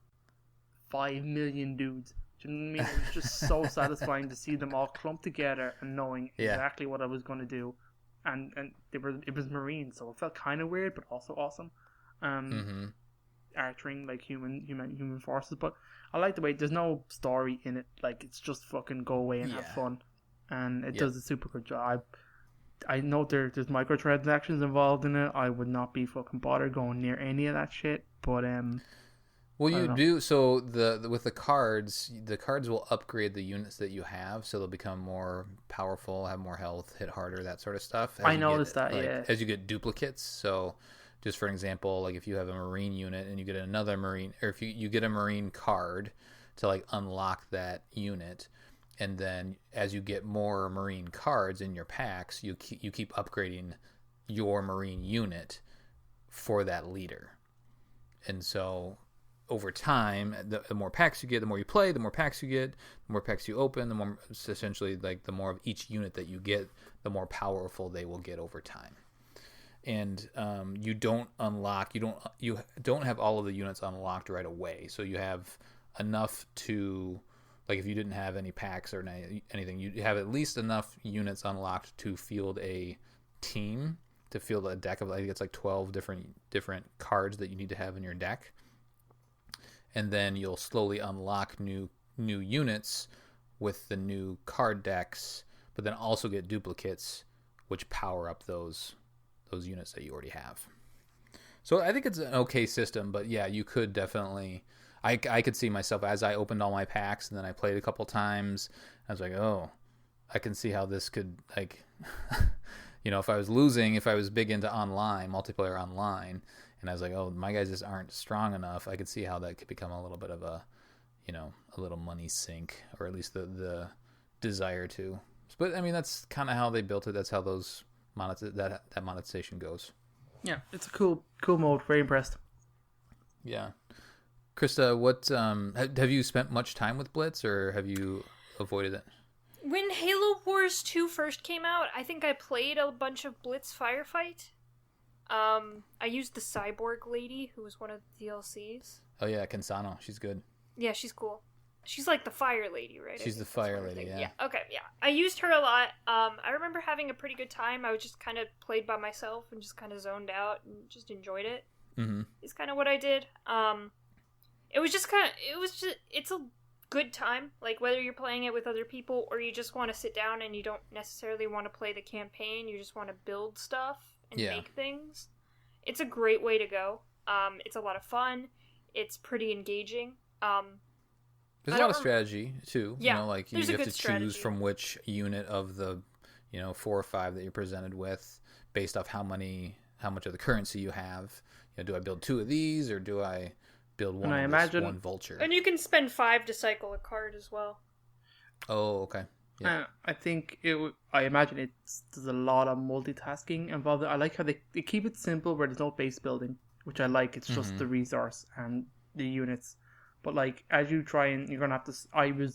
5 million dudes. Do you know what I mean? It was just so satisfying to see them all clumped together and knowing exactly what I was going to do. And it was Marines, so it felt kind of weird, but also awesome. Archering like human forces, but I like the way there's no story in it. Like it's just fucking go away and have fun, and it does a super good job. I know there's microtransactions involved in it. I would not be fucking bothered going near any of that shit. But well, you do. So with the cards will upgrade the units that you have, so they'll become more powerful, have more health, hit harder, that sort of stuff. I noticed that. As you get duplicates. So, just for an example, like if you have a Marine unit and you get another Marine, or if you get a Marine card to like unlock that unit, and then as you get more Marine cards in your packs, you keep upgrading your Marine unit for that leader, and so over time, the more packs you get, the more you play, the more packs you get, the more packs you open, the more essentially like the more of each unit that you get, the more powerful they will get over time. And you don't have all of the units unlocked right away. So you have enough to, like if you didn't have any packs or anything, you have at least enough units unlocked to field a team, to field a deck of, I think it's like 12 different cards that you need to have in your deck. And then you'll slowly unlock new units with the new card decks, but then also get duplicates, which power up those units that you already have. So I think it's an okay system, but yeah, you could definitely... I could see myself as I opened all my packs and then I played a couple times. I was like, oh, I can see how this could, like... if I was losing, if I was big into multiplayer online, and I was like, oh, my guys just aren't strong enough, I could see how that could become a little bit of a little money sink, or at least the desire to. But I mean, that's kind of how they built it. That's how that monetization goes. Yeah, it's a cool mode. Very impressed. Yeah, Krista, what have you spent much time with Blitz, or have you avoided it? When Halo Wars 2 first came out, I think I played a bunch of Blitz Firefight. I used the cyborg lady, who was one of the DLCs. Oh yeah, Kansano. She's good. Yeah, she's cool. She's like the fire lady, right? She's the fire lady, yeah. Yeah, okay, yeah. I used her a lot. I remember having a pretty good time. I was just kind of played by myself and just kind of zoned out and just enjoyed it. Mm-hmm. It's kind of what I did. It's a good time. Like, whether you're playing it with other people or you just want to sit down and you don't necessarily want to play the campaign, you just want to build stuff and make things. It's a great way to go. It's a lot of fun. It's pretty engaging. There's a lot of strategy too. Yeah, you have to choose from which unit of the 4 or 5 that you're presented with based off how much of the currency you have. Do I build 2 of these, or do I build one vulture? And you can spend 5 to cycle a card as well. Oh, okay. I think I imagine there's a lot of multitasking involved. I like how they keep it simple where there's no base building, which I like. It's just the resource and the units. But like as you try and you're gonna have to.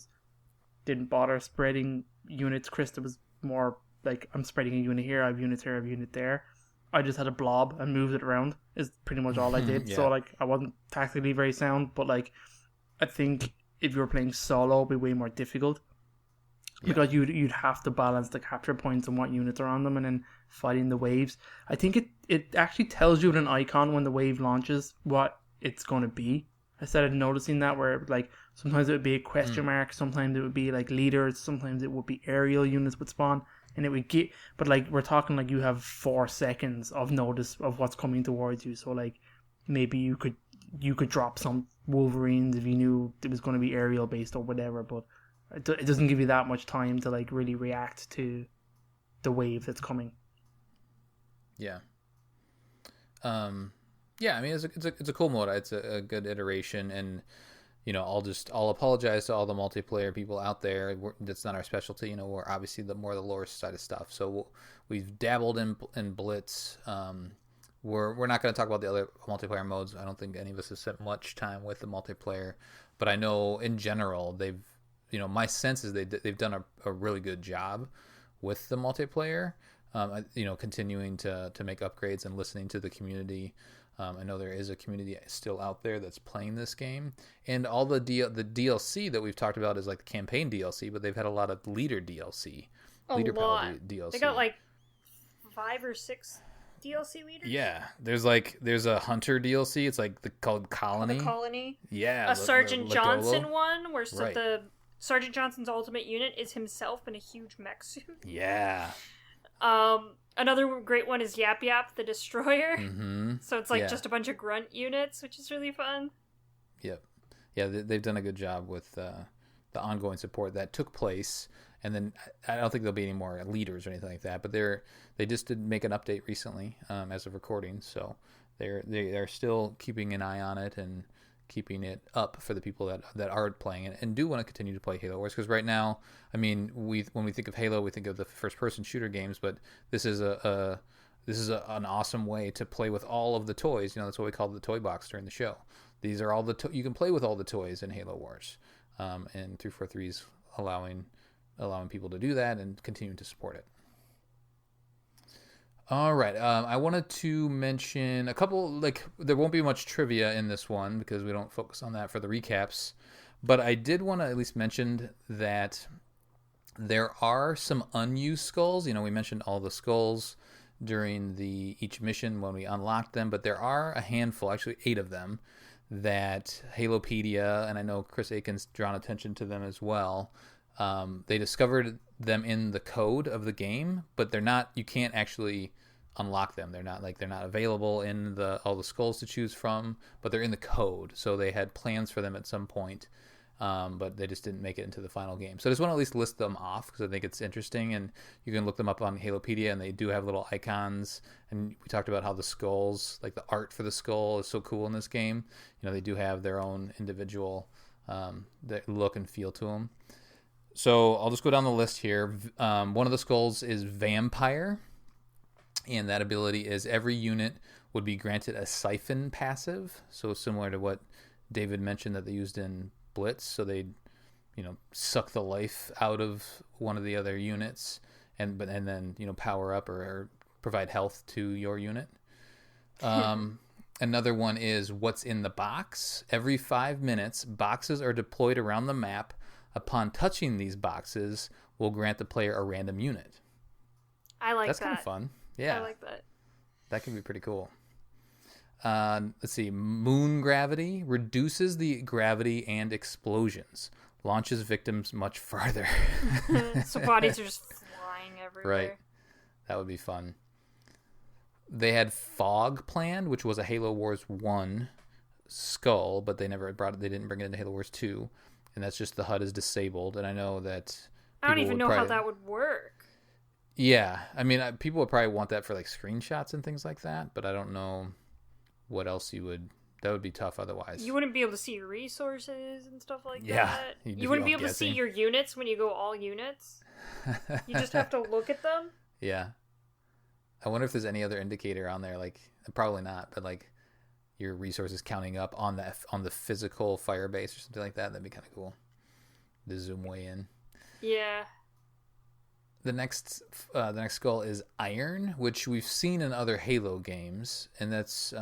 Didn't bother spreading units. Krista was more like I'm spreading a unit here. I have units here. I have a unit there. I just had a blob and moved it around. Is pretty much all I did. Yeah. So like I wasn't tactically very sound, but like I think if you were playing solo, it'd be way more difficult. Because you'd have to balance the capture points and what units are on them and then fighting the waves. I think it actually tells you with an icon when the wave launches what it's going to be. I started noticing that where like sometimes it would be a question mark, sometimes it would be like leaders, sometimes it would be aerial units would spawn, and it would get. But like we're talking like you have 4 seconds of notice of what's coming towards you. So like maybe you could drop some Wolverines if you knew it was going to be aerial based or whatever, but it doesn't give you that much time to like really react to the wave that's coming. Yeah. Yeah, I mean it's a cool mode. It's a good iteration, and I'll apologize to all the multiplayer people out there. That's not our specialty. We're obviously the lore side of stuff. So we've dabbled in Blitz. We're not going to talk about the other multiplayer modes. I don't think any of us have spent much time with the multiplayer, but I know in general they've. My sense is they've done a really good job with the multiplayer. Continuing to make upgrades and listening to the community. I know there is a community still out there that's playing this game, and all the DLC that we've talked about is like the campaign DLC, but they've had a lot of leader DLC, leader power DLC. They got like 5 or 6 DLC leaders. Yeah, there's a hunter DLC. It's like called Colony. The Colony. Yeah, a Sergeant Johnson Legolo. one where Right. the Sergeant Johnson's ultimate unit is himself in a huge mech suit. Yeah. Another great one is Yap Yap the Destroyer. Mm-hmm. So it's like just a bunch of grunt units, which is really fun. Yep. Yeah, they've done a good job with the ongoing support that took place. And then I don't think there'll be any more leaders or anything like that. But they just did make an update recently as of recording. So they are still keeping an eye on it and keeping it up for the people that are playing it and do want to continue to play Halo Wars, because right now, I mean, when we think of Halo, we think of the first-person shooter games, but this is an awesome way to play with all of the toys. That's what we call the toy box during the show. These are all you can play with all the toys in Halo Wars, and 343's allowing people to do that and continuing to support it. All right. I wanted to mention a couple, there won't be much trivia in this one because we don't focus on that for the recaps. But I did want to at least mention that there are some unused skulls. We mentioned all the skulls during each mission when we unlocked them, but there are a handful, actually 8 of them, that Halopedia, and I know Chris Aiken's drawn attention to them as well. They discovered them in the code of the game, but they're not. You can't actually unlock them. They're not available in all the skulls to choose from, but they're in the code. So they had plans for them at some point, but they just didn't make it into the final game. So I just want to at least list them off because I think it's interesting, and you can look them up on Halopedia, and they do have little icons. And we talked about how the skulls, like the art for the skull, is so cool in this game. They do have their own individual look and feel to them. So I'll just go down the list here. One of the skulls is Vampire, and that ability is every unit would be granted a siphon passive, so similar to what David mentioned that they used in Blitz. So they'd, suck the life out of one of the other units, and then power up or provide health to your unit. Another one is What's in the Box. Every 5 minutes, boxes are deployed around the map. Upon touching these boxes, will grant the player a random unit. I like that. That's kind of fun. Yeah. I like that. That can be pretty cool. Let's see. Moon Gravity reduces the gravity and explosions. Launches victims much farther. So bodies are just flying everywhere. Right. That would be fun. They had Fog planned, which was a Halo Wars 1 skull, but they didn't bring it into Halo Wars 2. And that's just the HUD is disabled. And I know that I don't even know how that would work. Yeah. I mean, people would probably want that for screenshots and things like that, but I don't know what else you would That would be tough otherwise. You wouldn't be able to see your resources and stuff like Yeah, that. you'd You wouldn't be be able to see guessing. your units when you go all units. You just have to look at them. Yeah. I wonder if there's any other indicator on there, like probably not, but like your resources counting up on the physical fire base or something like that. That'd be kind of cool. To zoom way in. Yeah. The next skull is Iron, which we've seen in other Halo games, and that's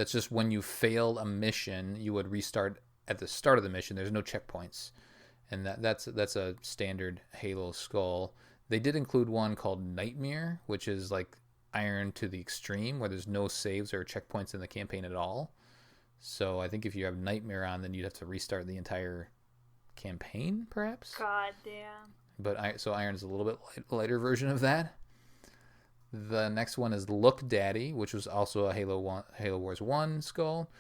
just when you failed a mission, you would restart at the start of the mission. There's no checkpoints, and that's a standard Halo skull. They did include one called Nightmare, which is like Iron to the extreme, where there's no saves or checkpoints in the campaign at all. So I think if you have Nightmare on, then you'd have to restart the entire campaign, perhaps. God damn. But so Iron is a little bit lighter version of that. The next one is Look Daddy, which was also a Halo Wars 1 skull.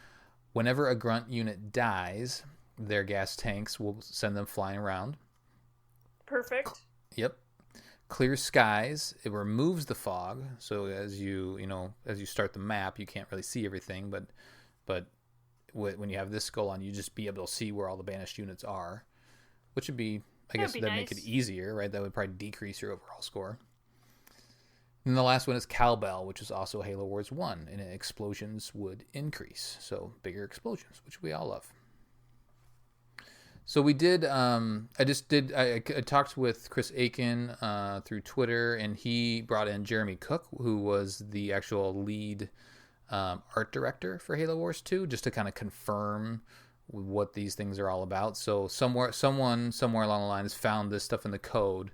Whenever a grunt unit dies, their gas tanks will send them flying around. Perfect. Yep. Clear Skies, it removes the fog. So as you start the map, you can't really see everything, but when you have this skull on, you just be able to see where all the banished units are, which would be, I guess that'd make it easier, right? That would probably decrease your overall score. And the last one is Cowbell, which is also Halo Wars 1, and explosions would increase. So bigger explosions, which we all love. So we did, I talked with Chris Aiken through Twitter, and he brought in Jeremy Cook, who was the actual lead art director for Halo Wars 2, just to kind of confirm what these things are all about. So someone along the lines found this stuff in the code,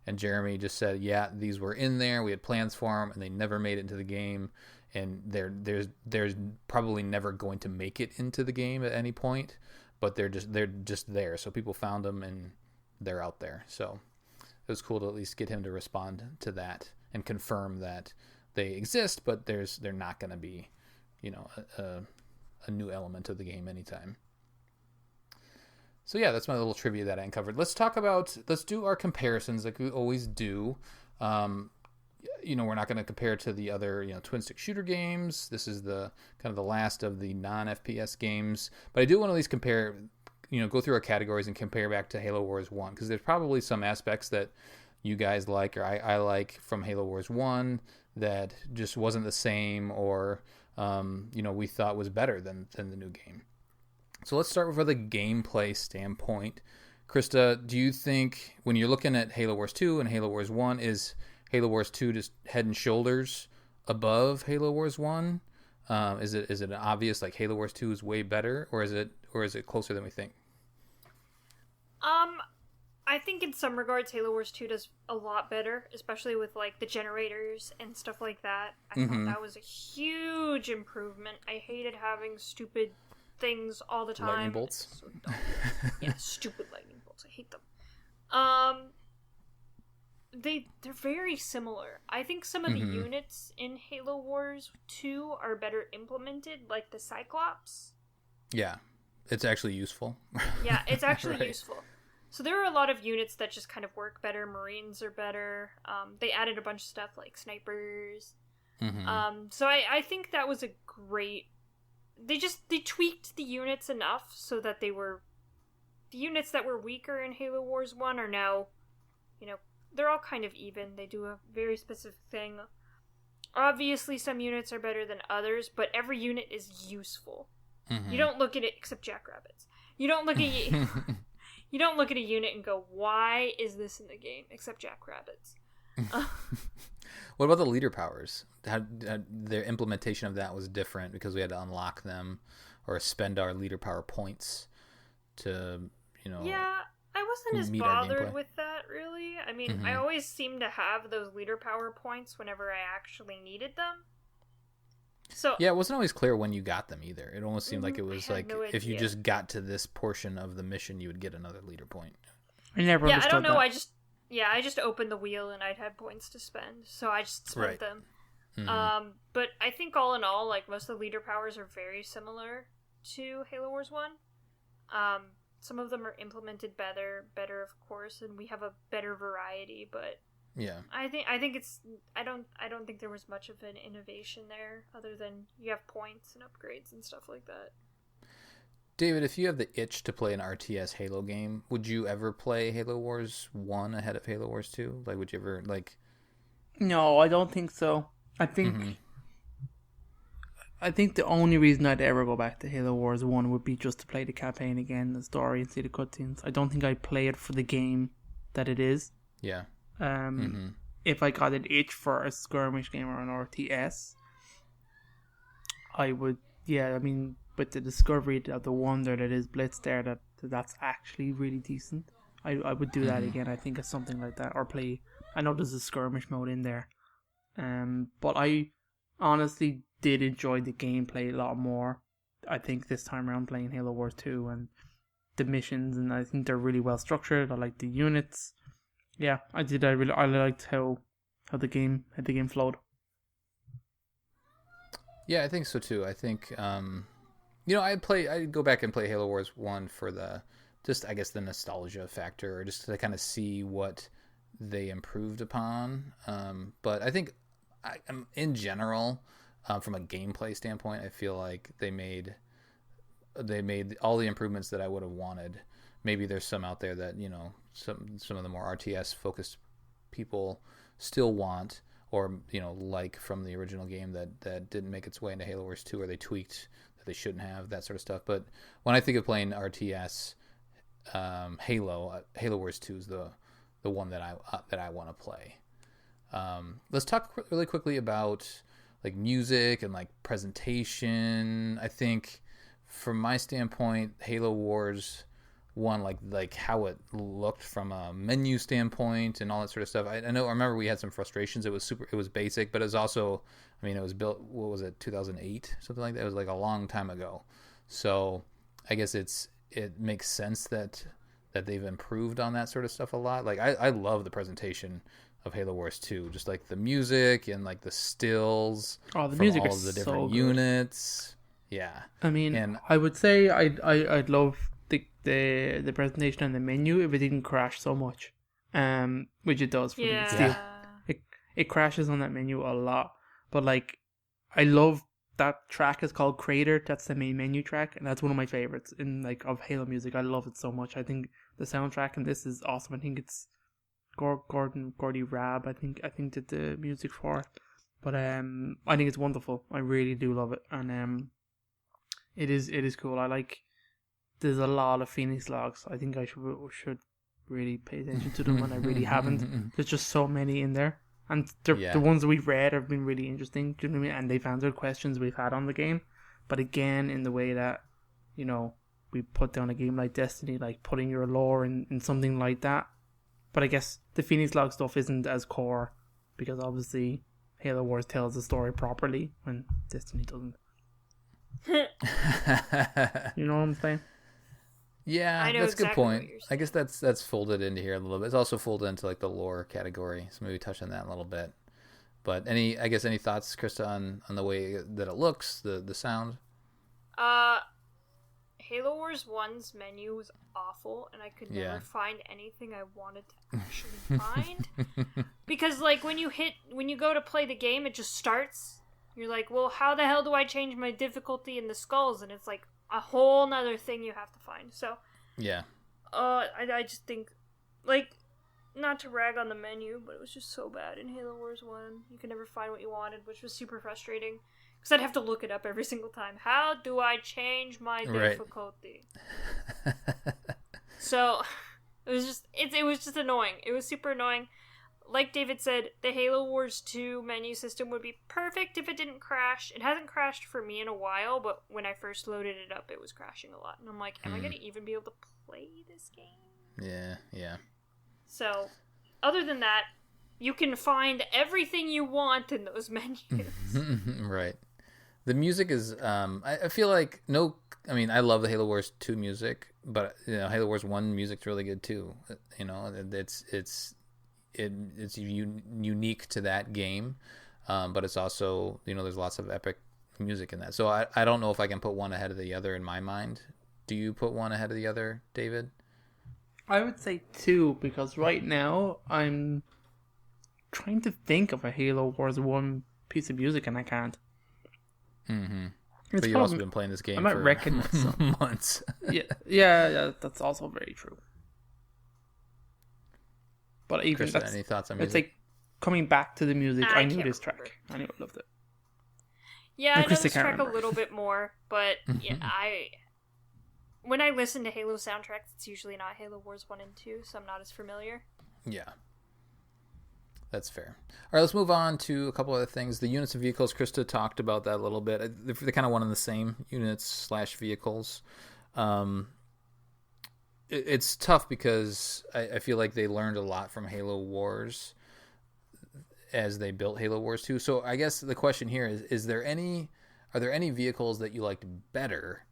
and Jeremy just said, yeah, these were in there. We had plans for them, and they never made it into the game. And there's probably never going to make it into the game at any point, but they're just there. So people found them, and they're out there. So it was cool to at least get him to respond to that and confirm that they exist, but they're not going to be, a new element of the game anytime. So yeah, that's my little trivia that I uncovered. Let's do our comparisons like we always do. We're not going to compare to the other, twin stick shooter games. This is the kind of the last of the non-FPS games, but I do want to at least compare, go through our categories and compare back to Halo Wars 1, because there's probably some aspects that you guys like, or I like from Halo Wars 1 that just wasn't the same, or, we thought was better than the new game. So let's start with the gameplay standpoint. Krista, do you think when you're looking at Halo Wars 2 and Halo Wars 1, is Halo Wars 2 just head and shoulders above Halo Wars 1? Is it obvious like Halo Wars 2 is way better, or is it closer than we think? I think in some regards Halo Wars 2 does a lot better, especially with like the generators and stuff like that. I thought that was a huge improvement. I hated having stupid things all the time. Lightning bolts. So dumb. Yeah, stupid lightning bolts. I hate them. They're very similar. I think some of the units in Halo Wars 2 are better implemented, like the Cyclops. Yeah, it's actually useful. Yeah, it's actually right. useful. So there are a lot of units that just kind of work better. Marines are better. They added a bunch of stuff like snipers. So I think that was a great... They tweaked the units enough so that the units that were weaker in Halo Wars 1 are now, they're all kind of even. They do a very specific thing. Obviously, some units are better than others, but every unit is useful. You don't look at it, except Jackrabbits. You don't look at you don't look at a unit and go, "Why is this in the game?" Except Jackrabbits. What about the leader powers? How their implementation of that was different because we had to unlock them or spend our leader power points to, Yeah, I wasn't as bothered with that, really. I mean, I always seemed to have those leader power points whenever I actually needed them. So yeah, it wasn't always clear when you got them either. It almost seemed like it was like no if you just got to this portion of the mission, you would get another leader point. I never understood I don't know. that. I just opened the wheel and I'd had points to spend, so I just spent them. But I think all in all, like, most of the leader powers are very similar to Halo Wars 1. Some of them are implemented better of course, and we have a better variety, but Yeah. I think it's I don't think there was much of an innovation there other than you have points and upgrades and stuff like that. David, if you have the itch to play an RTS Halo game, would you ever play Halo Wars 1 ahead of Halo Wars 2? Like, would you ever, like... No, I don't think so. I think the only reason I'd ever go back to Halo Wars 1 would be just to play the campaign again, the story, and see the cutscenes. I don't think I'd play it for the game that it is. Yeah. If I got an itch for a skirmish game or an RTS, I would, I mean, with the discovery of the wonder that is Blitz there, that's actually really decent. I would do that again, I think, of something like that. Or play, I know there's a skirmish mode in there. But I honestly did enjoy the gameplay a lot more, I think, this time around playing Halo Wars 2 and the missions, and I think they're really well structured. I like the units. Yeah, I did. I liked how the game flowed. Yeah, I think so too. I think I'd go back and play Halo Wars 1 for the the nostalgia factor, or just to kind of see what they improved upon. But I think in general, from a gameplay standpoint, I feel like they made all the improvements that I would have wanted. Maybe there's some out there that, some of the more RTS focused people still want, or like from the original game that didn't make its way into Halo Wars 2, or they tweaked that they shouldn't have, that sort of stuff. But when I think of playing RTS, Halo Wars 2 is the one that I want to play. Let's talk really quickly about like music and like presentation. I think from my standpoint, Halo Wars 1, like how it looked from a menu standpoint and all that sort of stuff. I remember we had some frustrations. It was basic, but it was also, it was built, what was it, 2008, something like that. It was like a long time ago. So I guess it makes sense that they've improved on that sort of stuff a lot. Like I love the presentation of Halo Wars 2, just like the music and like the stills the music all of the different units. Yeah. And I would say I'd love the presentation and the menu if it didn't crash so much, which it does for the Steel. It crashes on that menu a lot, but like I love that track is called Crater. That's the main menu track, and that's one of my favorites of Halo music. I love it so much. I think the soundtrack in this is awesome. I think it's Gordy Rabb. I think did the music for it, but I think it's wonderful. I really do love it, and it is cool. I like. There's a lot of Phoenix logs. I think I should really pay attention to them, and I really haven't. There's just so many in there, and the ones that we've read have been really interesting. Do you know what I mean? And they've answered questions we've had on the game, but again, in the way that we put down a game like Destiny, like putting your lore in something like that. But I guess the Phoenix log stuff isn't as core, because obviously Halo Wars tells the story properly when Destiny doesn't. You know what I'm saying? Yeah, that's a good point. I guess that's folded into here a little bit. It's also folded into like the lore category, so maybe touch on that a little bit. But any thoughts, Krista, on the way that it looks, the sound? Halo Wars 1's menu was awful, and I could never find anything I wanted to actually find. Because like when you go to play the game, it just starts. You're like, well, how the hell do I change my difficulty in the skulls? And it's like a whole nother thing you have to find. So I just think, like, not to rag on the menu, but it was just so bad in Halo Wars 1. You could never find what you wanted, which was super frustrating, because I'd have to look it up every single time. How do I change my difficulty? So it was just annoying. It was super annoying. Like David said, the Halo Wars 2 menu system would be perfect if it didn't crash. It hasn't crashed for me in a while, but when I first loaded it up, it was crashing a lot. And I'm like, am I going to even be able to play this game? Yeah. So, other than that, you can find everything you want in those menus. Right. The music is, I feel like, I love the Halo Wars 2 music, but, Halo Wars 1 music's really good too. It's unique to that game, but it's also, there's lots of epic music in that. So I don't know if I can put one ahead of the other in my mind. Do you put one ahead of the other, David? I would say 2, because right now I'm trying to think of a Halo Wars 1 piece of music, and I can't. Mm-hmm. But you've also been playing this game for months. yeah, that's also very true. But even Krista, any thoughts on music? It's like coming back to the music. I knew this track. I knew I loved it. Yeah, I know this track a little bit more, but yeah, when I listen to Halo soundtracks, it's usually not Halo Wars 1 and 2, so I'm not as familiar. Yeah. That's fair. All right, let's move on to a couple other things. The units of vehicles, Krista talked about that a little bit. They're kind of one and the same, units/vehicles. It's tough because I feel like they learned a lot from Halo Wars as they built Halo Wars 2. So I guess the question here is are there any vehicles that you liked better,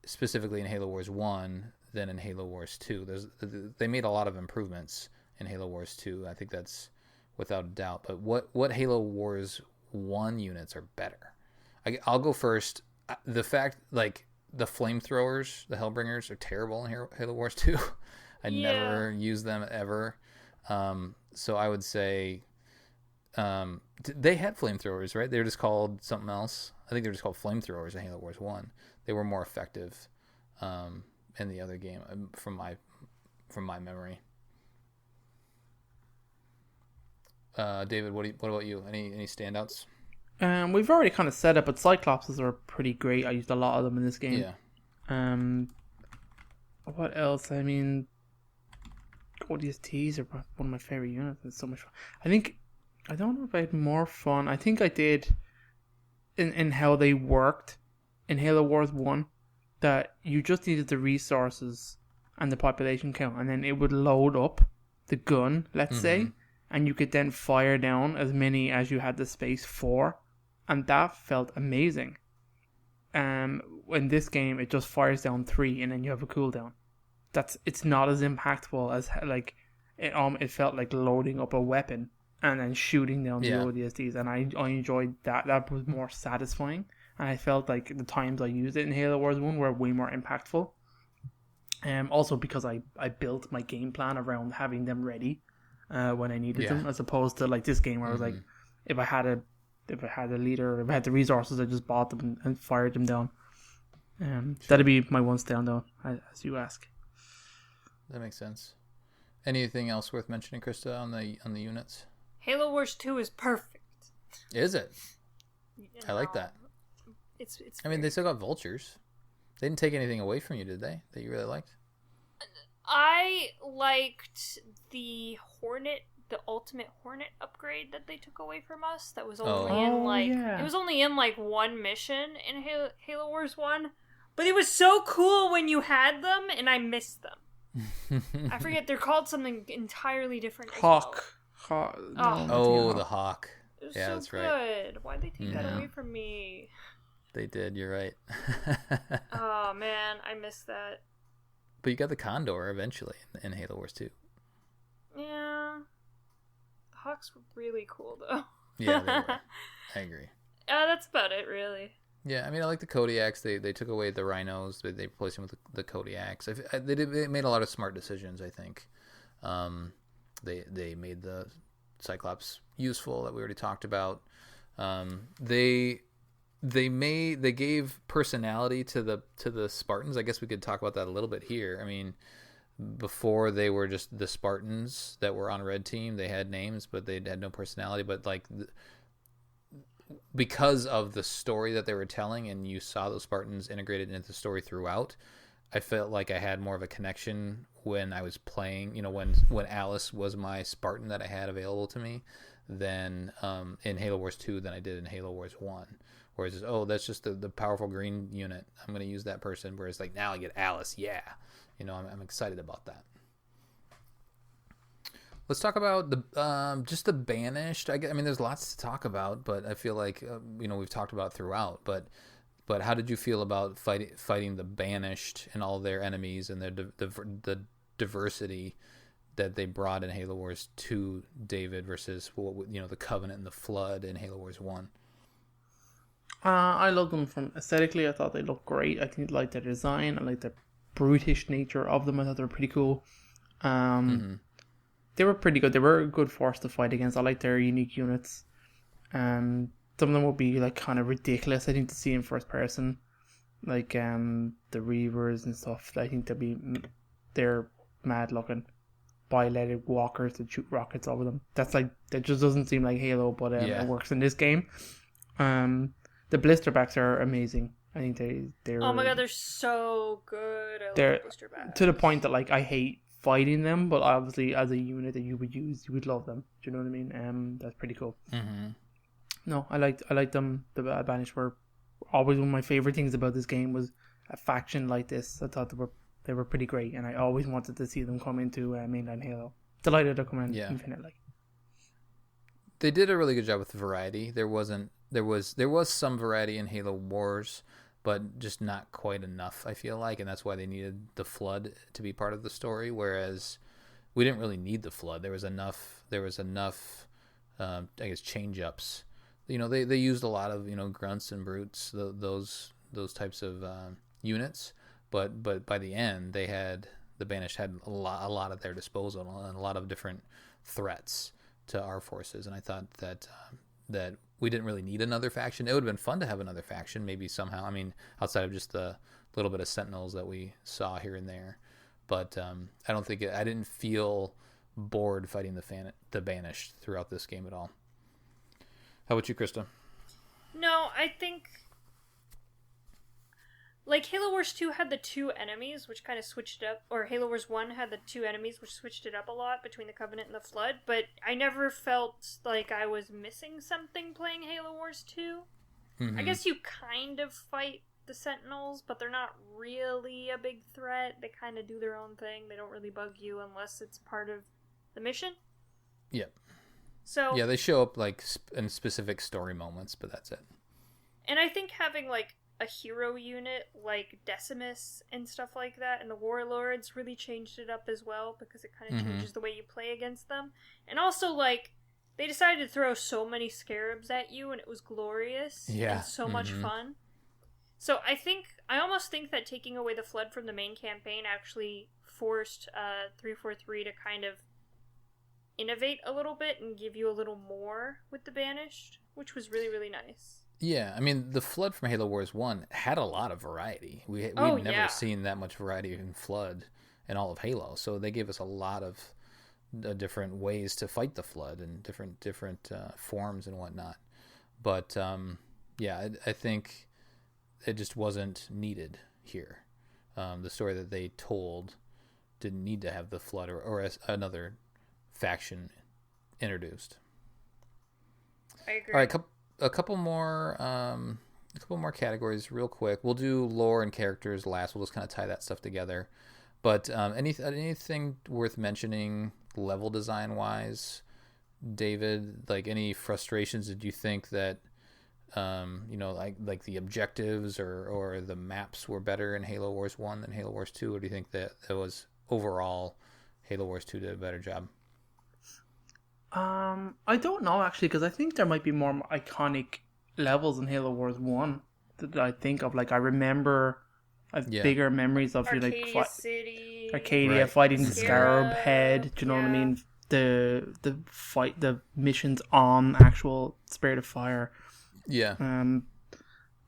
specifically in Halo Wars 1 than in Halo Wars 2? They made a lot of improvements in Halo Wars 2. I think that's without a doubt. But what Halo Wars 1 units are better? I'll go first. The fact, like, the flamethrowers, the Hellbringers, are terrible in Halo Wars 2. I never used them ever. So I would say they had flamethrowers, right? They were just called something else. I think they were just called flamethrowers in Halo Wars 1. They were more effective in the other game from my memory. David, what about you? Any standouts? We've already kind of said it, but Cyclopses are pretty great. I used a lot of them in this game. Yeah. What else? I mean, ODSTs are one of my favorite units. It's so much fun. I don't know if I had more fun. I think I did in how they worked in Halo Wars 1, that you just needed the resources and the population count, and then it would load up the gun, let's say, and you could then fire down as many as you had the space for, and that felt amazing. In this game, it just fires down 3, and then you have a cooldown. It's not as impactful as like it felt like loading up a weapon and then shooting down the ODSTs, and I enjoyed that. That was more satisfying, and I felt like the times I used it in Halo Wars 1 were way more impactful. Also because I built my game plan around having them ready when I needed them, as opposed to like this game where I was like, if I had a leader, if I had the resources, I just bought them and fired them down. That'd be my one standout, as you ask. That makes sense. Anything else worth mentioning, Krista, on the units? Halo Wars 2 is perfect. Is it? I like that. It's I mean, they still got vultures. They didn't take anything away from you, did they? That you really liked? I liked the Hornet, the ultimate Hornet upgrade that they took away from us. That was only it was only in like one mission in Halo Wars 1, but it was so cool when you had them, and I missed them. I forget, they're called something entirely different. Hawk. The Hawk. It was that's good. Right. Why'd they take that away from me? They did, you're right. Oh man, I missed that. But you got the Condor eventually in Halo Wars 2. Yeah. Hawks were really cool though. Yeah, they were. I agree. That's about it, really. Yeah, I mean, I like the Kodiaks. They took away the Rhinos. They replaced them with the Kodiaks. They made a lot of smart decisions, I think. They made the Cyclops useful, that we already talked about. They gave personality to the Spartans. I guess we could talk about that a little bit here. I mean, before they were just the Spartans that were on Red Team. They had names, but they had no personality. But like, because of the story that they were telling, and you saw those Spartans integrated into the story throughout, I felt like I had more of a connection when I was playing. You know, when Alice was my Spartan that I had available to me, than in Halo Wars 2 than I did in Halo Wars 1. Whereas, that's just the powerful green unit. I'm going to use that person. Whereas, like, now I get Alice. Yeah. You know, I'm excited about that. Let's talk about just the Banished. I mean, there's lots to talk about, but I feel like, we've talked about it throughout. But how did you feel about fighting the Banished and all their enemies and the diversity that they brought in Halo Wars 2, David, versus, the Covenant and the Flood in Halo Wars 1? I loved them from aesthetically. I thought they looked great. I think I liked their design. I liked the brutish nature of them. I thought they were pretty cool. They were pretty good. They were a good force to fight against. I like their unique units. Some of them would be like kind of ridiculous, I think, to see in first person, like the Reavers and stuff. I think they're mad looking, bi-legged walkers that shoot rockets over them. That just doesn't seem like Halo, but it works in this game. The blisterbacks are amazing. I think they're. Oh my god, they're so good. I love They're blisterbacks. to the point that like I hate fighting them, but obviously as a unit that you would use, you would love them. Do you know what I mean? That's pretty cool. Mm-hmm. No, I liked them. The Banished were always one of my favorite things about this game was a faction like this. I thought they were pretty great, and I always wanted to see them come into mainline Halo. Delighted to come in infinitely. They did a really good job with the variety. There was some variety in Halo Wars, but just not quite enough, I feel like, and that's why they needed the Flood to be part of the story, whereas we didn't really need the Flood. There was enough I guess change-ups. You know, they used a lot of, you know, grunts and brutes, those types of units, but by the end the Banished had a lot at their disposal and a lot of different threats to our forces, and I thought that we didn't really need another faction. It would have been fun to have another faction, maybe somehow. I mean, outside of just the little bit of Sentinels that we saw here and there, but I didn't feel bored fighting the Banished throughout this game at all. How about you, Krista? No, I think like Halo Wars 2 had the two enemies, which kind of switched it up, or Halo Wars 1 had the two enemies, which switched it up a lot between the Covenant and the Flood, but I never felt like I was missing something playing Halo Wars 2. Mm-hmm. I guess you kind of fight the Sentinels, but they're not really a big threat. They kind of do their own thing. They don't really bug you unless it's part of the mission. Yep. So yeah, they show up like in specific story moments, but that's it. And I think having like a hero unit like Decimus and stuff like that and the Warlords really changed it up as well, because it kind of changes the way you play against them. And also, like, they decided to throw so many scarabs at you, and it was glorious and so much fun. So I almost think that taking away the Flood from the main campaign actually forced 343 to kind of innovate a little bit and give you a little more with the Banished, which was really, really nice. Yeah, I mean, the Flood from Halo Wars 1 had a lot of variety. We'd never seen that much variety in Flood in all of Halo, so they gave us a lot of different ways to fight the Flood and different forms and whatnot. But, I think it just wasn't needed here. The story that they told didn't need to have the Flood or another faction introduced. I agree. All right, a couple more categories real quick. We'll do lore and characters last. We'll just kind of tie that stuff together. But anything worth mentioning level design wise, David? Like, any frustrations? Did you think that like the objectives or the maps were better in Halo Wars 1 than Halo Wars 2, or do you think that it was overall Halo Wars 2 did a better job? I don't know, actually, because I think there might be more iconic levels in Halo Wars 1 that I think of. Like, I remember bigger memories of Arcadia City, Arcadia fighting the Scarab Head. Do you know what I mean? The fight, the missions on actual Spirit of Fire. Yeah.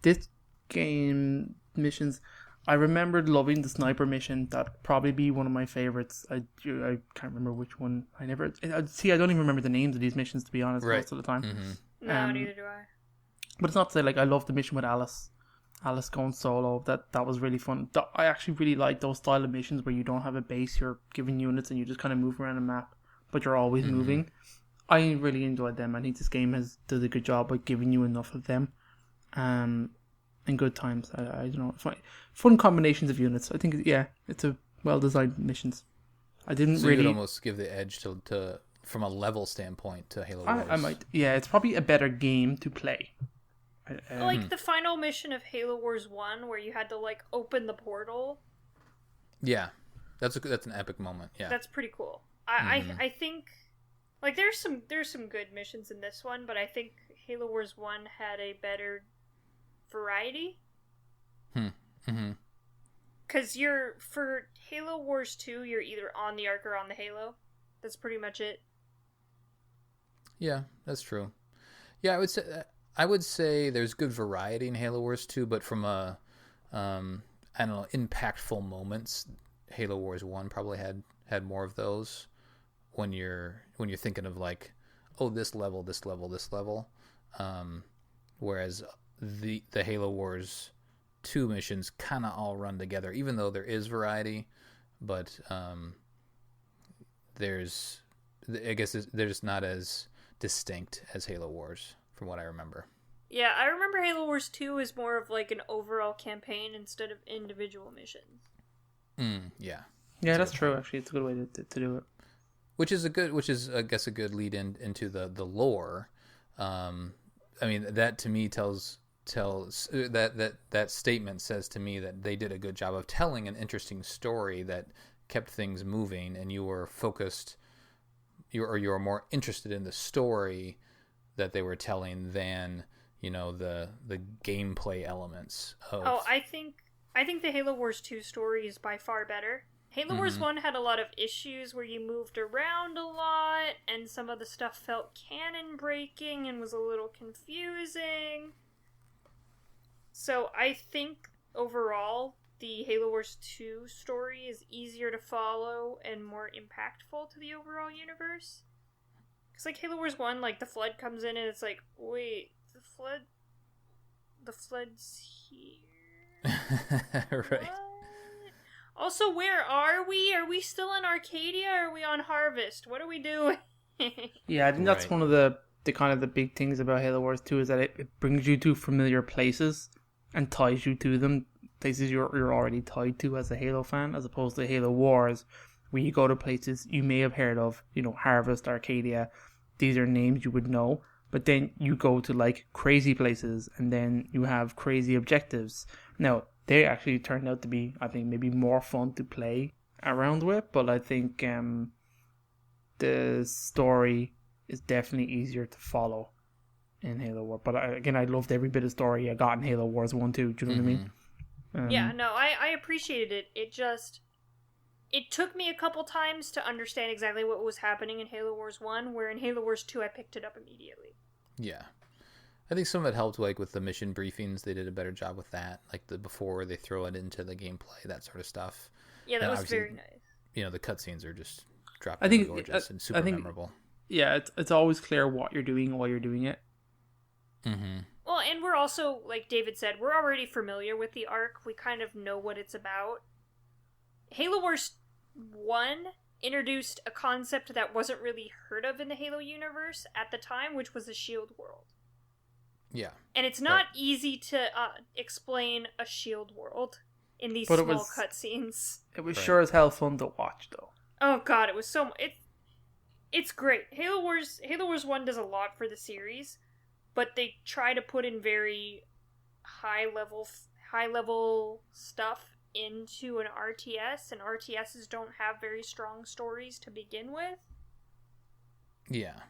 This game missions, I remembered loving the sniper mission. That'd probably be one of my favorites. I can't remember which one. I don't even remember the names of these missions, to be honest, most of the time. Mm-hmm. No, neither do I. But it's not to say, like, I love the mission with Alice going solo. That was really fun. I actually really like those style of missions where you don't have a base, you're given units and you just kind of move around a map, but you're always moving. I really enjoyed them. I think this game does a good job of giving you enough of them. And good times. I don't know. Fun combinations of units. I think, it's a well-designed missions. I didn't so really... you would almost give the edge to from a level standpoint to Halo Wars. I might. Yeah, it's probably a better game to play. Like the final mission of Halo Wars 1 where you had to, like, open the portal. Yeah. That's an epic moment. Yeah. That's pretty cool. I think... Like, there's some good missions in this one, but I think Halo Wars 1 had a better variety. Because for Halo Wars 2, you're either on the Ark or on the Halo. That's pretty much it. Yeah, that's true. Yeah, I would say there's good variety in Halo Wars 2, but from a I don't know, impactful moments, Halo Wars 1 probably had more of those when you're thinking of like, oh, this level, this level, this level. Whereas the Halo Wars 2 missions kind of all run together, even though there is variety, but there's, I guess they're just not as distinct as Halo Wars from what I remember. Yeah, I remember Halo Wars 2 is more of like an overall campaign instead of individual missions. Yeah. Yeah, that's true. Actually, it's a good way to do it. Which is I guess a good lead into the lore. I mean, that to me tells that statement says to me that they did a good job of telling an interesting story that kept things moving, and you were focused, you were more interested in the story that they were telling than, you know, the gameplay elements of... Oh, I think the Halo Wars 2 story is by far better. Halo Wars 1 had a lot of issues where you moved around a lot, and some of the stuff felt canon breaking and was a little confusing. So I think overall the Halo Wars 2 story is easier to follow and more impactful to the overall universe. Because like Halo Wars 1, like the Flood comes in and it's like, wait, the Flood's here? Right. What? Also, where are we? Are we still in Arcadia or are we on Harvest? What are we doing? Yeah, I think that's one of the kind of the big things about Halo Wars 2 is that it brings you to familiar places and ties you to them, places you're already tied to as a Halo fan, as opposed to Halo Wars, where you go to places you may have heard of, you know, Harvest, Arcadia. These are names you would know, but then you go to like crazy places and then you have crazy objectives. Now, they actually turned out to be, I think, maybe more fun to play around with, but I think the story is definitely easier to follow in Halo Wars. But I loved every bit of story I got in Halo Wars 1 too. Do you know what I mean? Yeah, no, I appreciated it. It took me a couple times to understand exactly what was happening in Halo Wars 1, where in Halo Wars 2 I picked it up immediately. Yeah. I think some of it helped, like with the mission briefings, they did a better job with that, like before they throw it into the gameplay, that sort of stuff. Yeah, that was very nice. You know, the cutscenes are just dropping gorgeous and super memorable. Yeah, it's always clear what you're doing while you're doing it. Mm-hmm. Well, and we're also, like David said, we're already familiar with the arc. We kind of know what it's about. Halo Wars 1 introduced a concept that wasn't really heard of in the Halo universe at the time, which was a shield world. Yeah. And it's not easy to explain a shield world in these small cutscenes. It was sure as hell fun to watch, though. Oh god, it was so... It's great. Halo Wars 1 does a lot for the series, but they try to put in very high level stuff into an RTS, and RTSs don't have very strong stories to begin with. Yeah.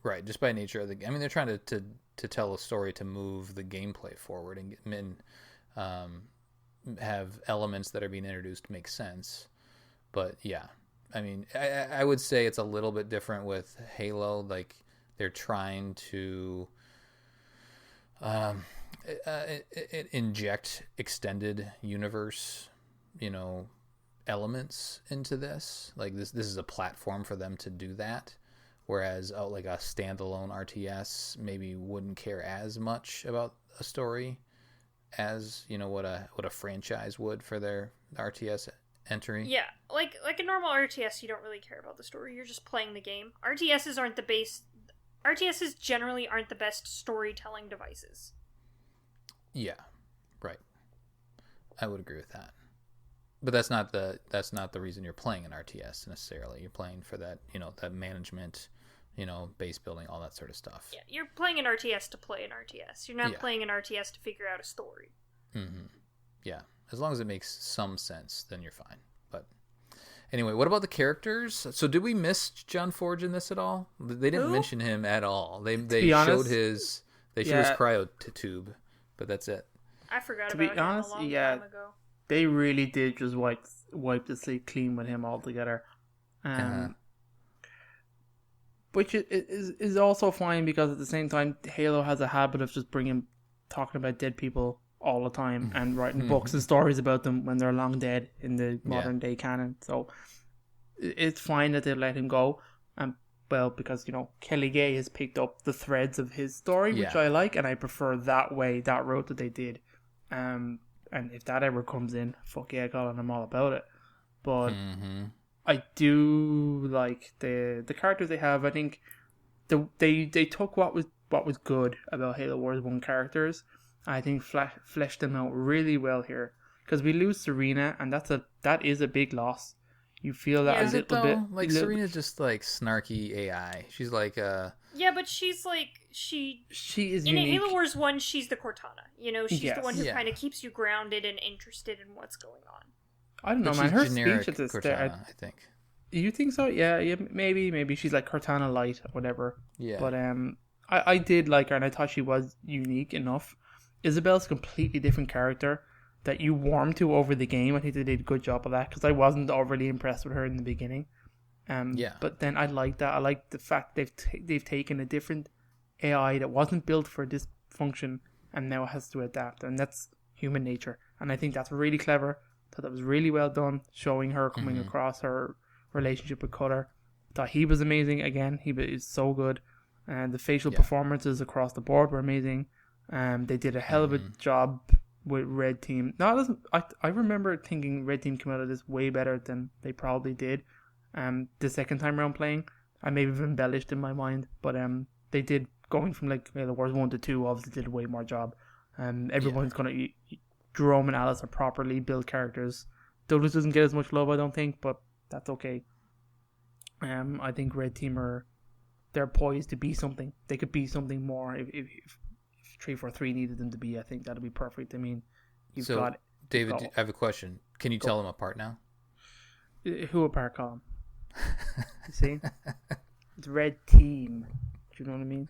Right, just by nature of the... I mean, they're trying to tell a story to move the gameplay forward and have elements that are being introduced make sense. But yeah, I mean, I would say it's a little bit different with Halo. Like, they're trying to inject extended universe, you know, elements into this. Like, this is a platform for them to do that. Whereas, like a standalone RTS maybe wouldn't care as much about a story as, you know, what a franchise would for their RTS entry. Yeah, like a normal RTS, you don't really care about the story. You're just playing the game. RTSs generally aren't the best storytelling devices. Yeah, right. I would agree with that. But that's not the reason you're playing an RTS necessarily. You're playing for that, you know, that management, you know, base building, all that sort of stuff. Yeah, you're playing an RTS to play an RTS. You're not playing an RTS to figure out a story. Mm-hmm. Yeah, as long as it makes some sense, then you're fine. But anyway, what about the characters? So did we miss John Forge in this at all? They didn't mention him at all. They showed his cryo tube, but that's it. I forgot about him a long time ago. They really did just wipe the slate clean with him altogether. which is also fine because at the same time, Halo has a habit of just talking about dead people all the time and writing books and stories about them when they're long dead in the modern day canon. So it's fine that they let him go. Well, because, Kelly Gay has picked up the threads of his story, which I like, and I prefer that route that they did. And if that ever comes in, fuck yeah, Colin, I'm all about it. But I do like the characters they have. I think they took what was good about Halo Wars 1 characters. I think fleshed them out really well here. Because we lose Serena, and that is a big loss. You feel that a little bit. Like, Serena's just like snarky AI. She's like Yeah, but she's like she is in unique. Halo Wars 1, she's the Cortana. She's the one who Yeah. kind of keeps you grounded and interested in what's going on. I don't know, man. Her speech at the start, Cortana, I think. You think so? Yeah, maybe she's like Cortana light or whatever. Yeah. But I did like her, and I thought she was unique enough. Isabel's a completely different character that you warm to over the game. I think they did a good job of that because I wasn't overly impressed with her in the beginning. But then I like that. I like the fact they've taken a different AI that wasn't built for this function and now has to adapt, and that's human nature. And I think that's really clever. Thought that was really well done, showing her coming across her relationship with Cutter. Thought he was amazing again. He is so good, and the facial performances across the board were amazing. They did a hell of a job with Red Team. No, I remember thinking Red Team came out of this way better than they probably did. The second time around playing, I maybe have embellished in my mind, but they did, going from like the Wars 1 to 2, obviously did a way more job. Everyone's gonna Jerome and Alice are properly built characters. Douglas doesn't get as much love, I don't think, but that's okay. I think Red Team they're poised to be something. They could be something more if 343 needed them to be. I think that'd be perfect. I mean, David, I have a question. Can you tell them apart now? Who apart, Colin? You see? It's Red Team. Do you know what I mean?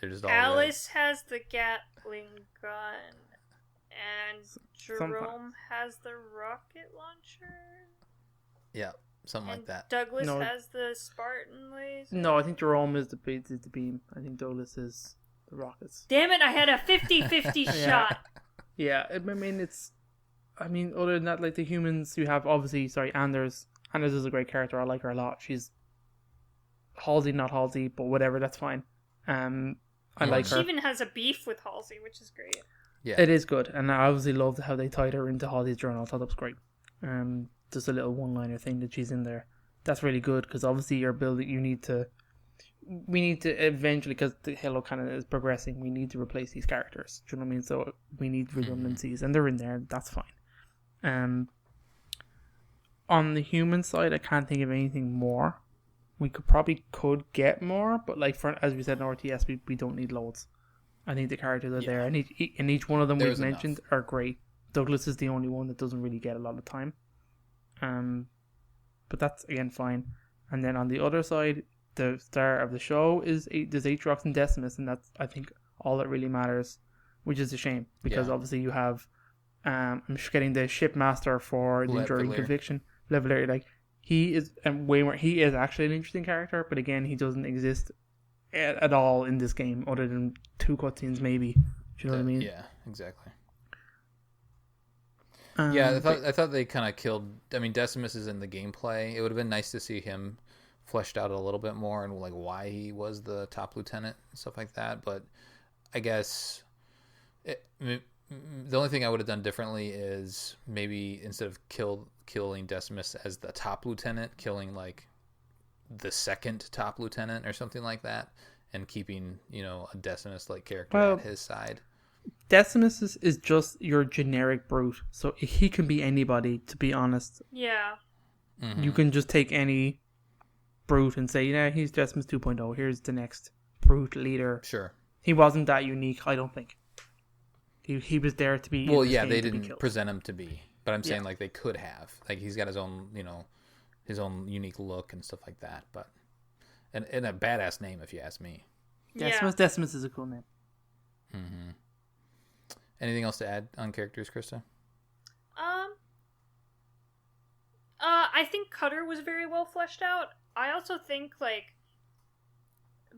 They're just all Alice has the Gatling gun, and Jerome has the rocket launcher. Yeah, something like that. Douglas has the Spartan laser. No, I think Jerome is the beam. I think Douglas is the rockets. Damn it, I had a 50-50 shot. Yeah, I mean, other than that, like the humans, you have obviously, Anders. Anders is a great character. I like her a lot. She's Halsey, not Halsey, but whatever, that's fine. I like her. She even has a beef with Halsey, which is great. Yeah, it is good, and I obviously loved how they tied her into Halsey's journal. I thought that was great. Just a little one-liner thing that she's in there. That's really good because obviously you're building. We need to eventually, because the Halo canon is progressing, we need to replace these characters. Do you know what I mean? So we need redundancies, and they're in there. That's fine. On the human side, I can't think of anything more. We could get more, but like as we said in RTS, we don't need loads. I think the characters are there, and each one of them we've mentioned are great. Douglas is the only one that doesn't really get a lot of time. But that's again fine. And then on the other side, the star of the show is there's Aatrox and Decimus, and that's, I think, all that really matters, which is a shame because obviously you have I'm just getting the shipmaster for the Enduring Conviction, Leveler. Like he is way more. He is actually an interesting character, but again, he doesn't exist at all in this game, other than 2 cutscenes maybe. Do you know what I mean? Yeah, exactly. I thought they kind of killed. I mean, Decimus is in the gameplay. It would have been nice to see him fleshed out a little bit more and like why he was the top lieutenant and stuff like that. But I guess the only thing I would have done differently is maybe instead of killing Decimus as the top lieutenant, killing like the second top lieutenant or something like that, and keeping a Decimus like character at his side. Decimus is just your generic brute, so he can be anybody, to be honest. Yeah. Mm-hmm. You can just take any brute and say, he's Decimus 2.0, here's the next brute leader. Sure. He wasn't that unique, I don't think. He was there to be... Well, yeah, they didn't present him to be, but I'm saying like they could have. Like he's got his own, his own unique look and stuff like that, but... And a badass name, if you ask me. Decimus is a cool name. Mm-hmm. Anything else to add on characters, Krista? I think Cutter was very well fleshed out. I also think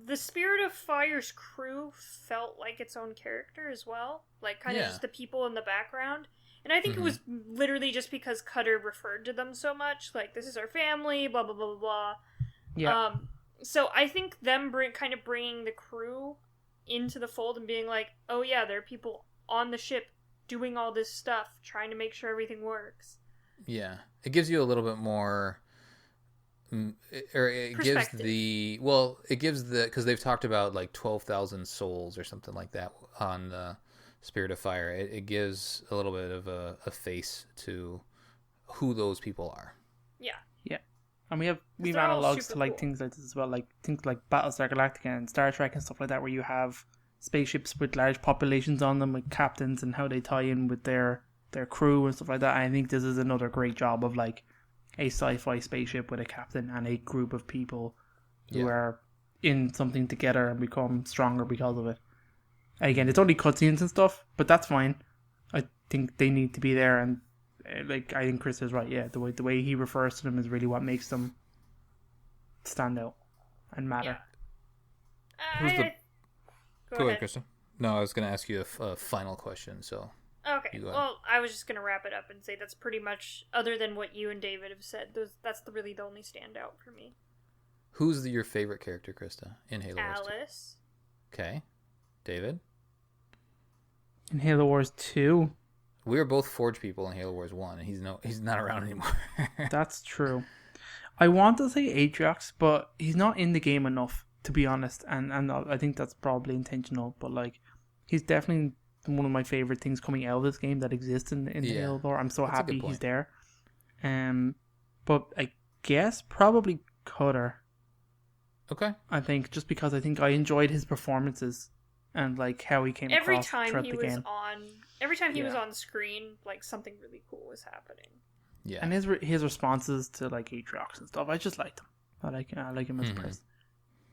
the Spirit of Fire's crew felt like its own character as well. Like, kind of just the people in the background. And I think it was literally just because Cutter referred to them so much. Like, this is our family, blah, blah, blah, blah, blah. Yeah. So I think them bringing the crew into the fold and being like, oh yeah, there are people on the ship doing all this stuff, trying to make sure everything works. Yeah. It gives you a little bit more... Or it gives because they've talked about like 12,000 souls or something like that on the Spirit of Fire. It gives a little bit of a face to who those people are. Yeah. Yeah. And we've analogs to like things like this as well, like things like Battlestar Galactica and Star Trek and stuff like that, where you have spaceships with large populations on them, with captains and how they tie in with their crew and stuff like that. And I think this is another great job of like a sci-fi spaceship with a captain and a group of people who are in something together and become stronger because of it. Again, it's only cutscenes and stuff, but that's fine. I think they need to be there, and like I think Chris is right. Yeah, the way he refers to them is really what makes them stand out and matter. Yeah. Go ahead, Krista. No, I was going to ask you a final question. So okay. Well, I was just going to wrap it up and say that's pretty much, other than what you and David have said, that's really the only standout for me. Who's your favorite character, Krista, in Halo Wars 2? Alice. Okay. David? In Halo Wars 2? We were both Forge people in Halo Wars 1, and he's not around anymore. That's true. I want to say Atriox, but he's not in the game enough, to be honest, and I think that's probably intentional, but like, he's definitely one of my favorite things coming out of this game that exists in the Halo lore. I'm so happy he's there. But I guess probably Cutter. Okay. I think just because I think I enjoyed his performances and like how he came across throughout the game. Every time he was on screen, like something really cool was happening. Yeah. And his responses to like Atriox and stuff, I just liked him. I like him as a person.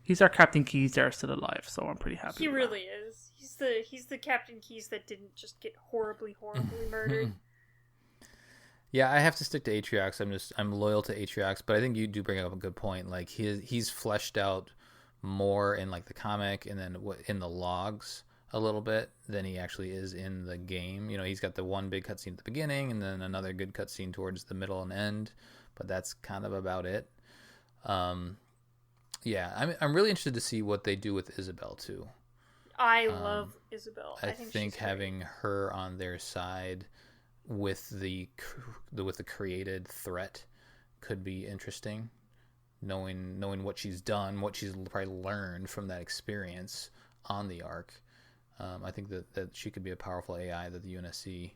He's our Captain Keys there, still alive, so I'm pretty happy. He really is. He's the Captain Keys that didn't just get horribly murdered. Yeah, I have to stick to Atriox. I'm loyal to Atriox, but I think you do bring up a good point. Like he's fleshed out more in like the comic and then in the logs a little bit than he actually is in the game. You know, he's got the one big cutscene at the beginning and then another good cutscene towards the middle and end, but that's kind of about it. Yeah, I'm really interested to see what they do with Isabel too. I love Isabel. I think having her on their side with the created threat could be interesting. Knowing what she's done, what she's probably learned from that experience on the Ark. I think that she could be a powerful AI that the UNSC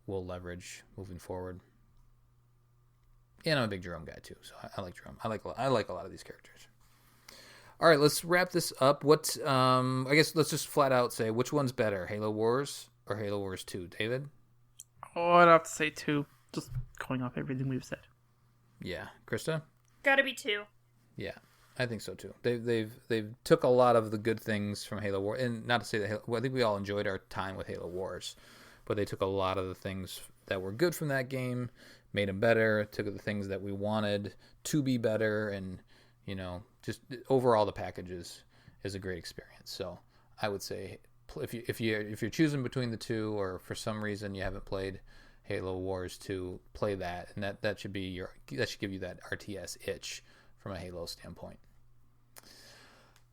will leverage moving forward. And I'm a big Jerome guy too, so I like Jerome. I like a lot of these characters. All right, let's wrap this up. I guess let's just flat out say which one's better, Halo Wars or Halo Wars 2, David? Oh, I'd have to say 2, just going off everything we've said. Yeah, Krista? Gotta be 2. Yeah, I think so too. They've took a lot of the good things from Halo Wars, and not to say that I think we all enjoyed our time with Halo Wars, but they took a lot of the things that were good from that game, made them better, took the things that we wanted to be better, and just overall the package is a great experience. So I would say if you're choosing between the two, or for some reason you haven't played Halo Wars 2, play that, and that should give you that RTS itch from a Halo standpoint.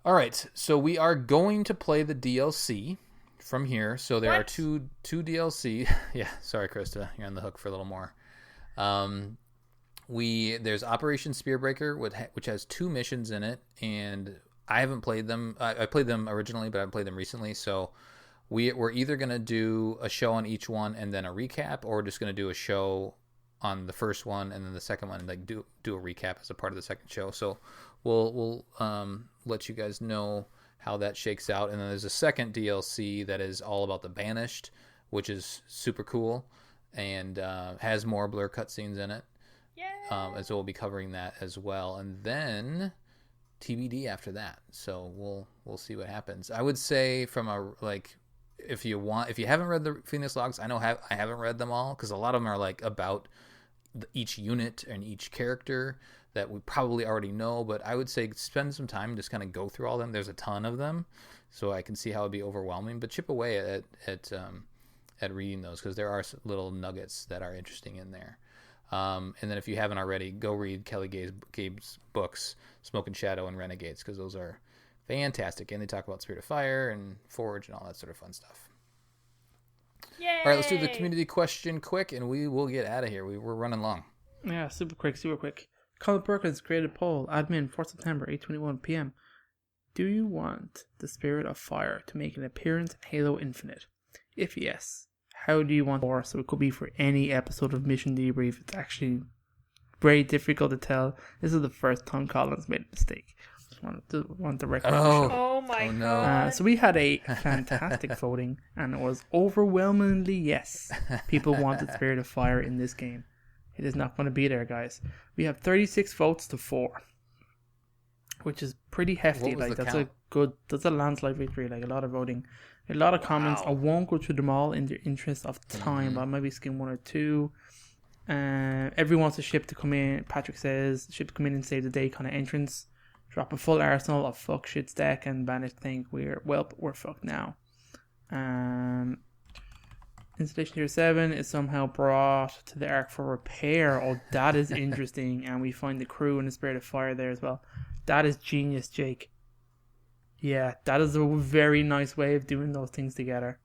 All right, so we are going to play the DLC from here. So there are two DLC. Yeah, sorry, Krista, you're on the hook for a little more. There's Operation Spearbreaker, which has 2 missions in it, and I haven't played them. I played them originally, but I haven't played them recently. So we're either going to do a show on each one and then a recap, or we're just going to do a show on the first one and then the second one, and like do a recap as a part of the second show. So we'll let you guys know how that shakes out. And then there's a second DLC that is all about the Banished, which is super cool and has more blur cutscenes in it. Yeah. And so we'll be covering that as well, and then TBD after that. So we'll see what happens. I would say if you haven't read the Phoenix Logs, I haven't read them all because a lot of them are like about each unit and each character that we probably already know, but I would say spend some time and just kind of go through all of them. There's a ton of them, so I can see how it'd be overwhelming, but chip away at reading those, because there are little nuggets that are interesting in there. And then if you haven't already, go read Kelly Gabe's books, Smoke and Shadow and Renegades, because those are fantastic, and they talk about Spirit of Fire and Forge and all that sort of fun stuff. Yay! All right, let's do the community question quick, and we will get out of here. We're running long. Yeah, super quick. Colin Perkins created a poll. Admin, 4 September, 8:21 p.m. Do you want the Spirit of Fire to make an appearance in Halo Infinite? If yes, how do you want it? So it could be for any episode of Mission Debrief. It's actually very difficult to tell. This is the first time Colin's made a mistake. Just want the record to show. Oh my no. god. So we had a fantastic voting, and it was overwhelmingly yes. People wanted Spirit of Fire in this game. It is not going to be there, guys. We have 36 votes to 4, which is pretty hefty. What was Like the that's count? that's a landslide victory. Like a lot of voting, a lot of comments. I won't go through them all in the interest of time, but I maybe skim one or two. Everyone wants a ship to come in. Patrick says ship to come in and save the day kind of entrance. Drop a full arsenal of fuck shit's deck, and Banish think we're fucked now. Installation Tier 7 is somehow brought to the Ark for repair. Oh, that is interesting. And we find the crew and the Spirit of Fire there as well. That is genius, Jake. Yeah, that is a very nice way of doing those things together.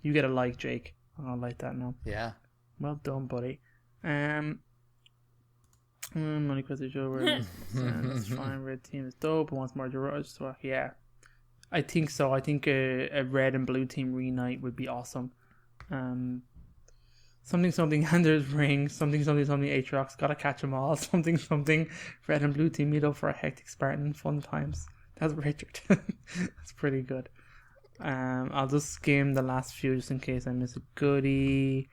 You get a like, Jake. I'll like that now. Yeah. Well done, buddy. Money question show. That's fine. Red team is dope. Wants more Garage. So yeah, I think so. I think a red and blue team reunite would be awesome. Something Anders ring. Something Aatrox. Gotta catch them all. Something red and blue team meet up for a hectic Spartan fun times. That's Richard. That's pretty good. I'll just skim the last few just in case I miss a goodie.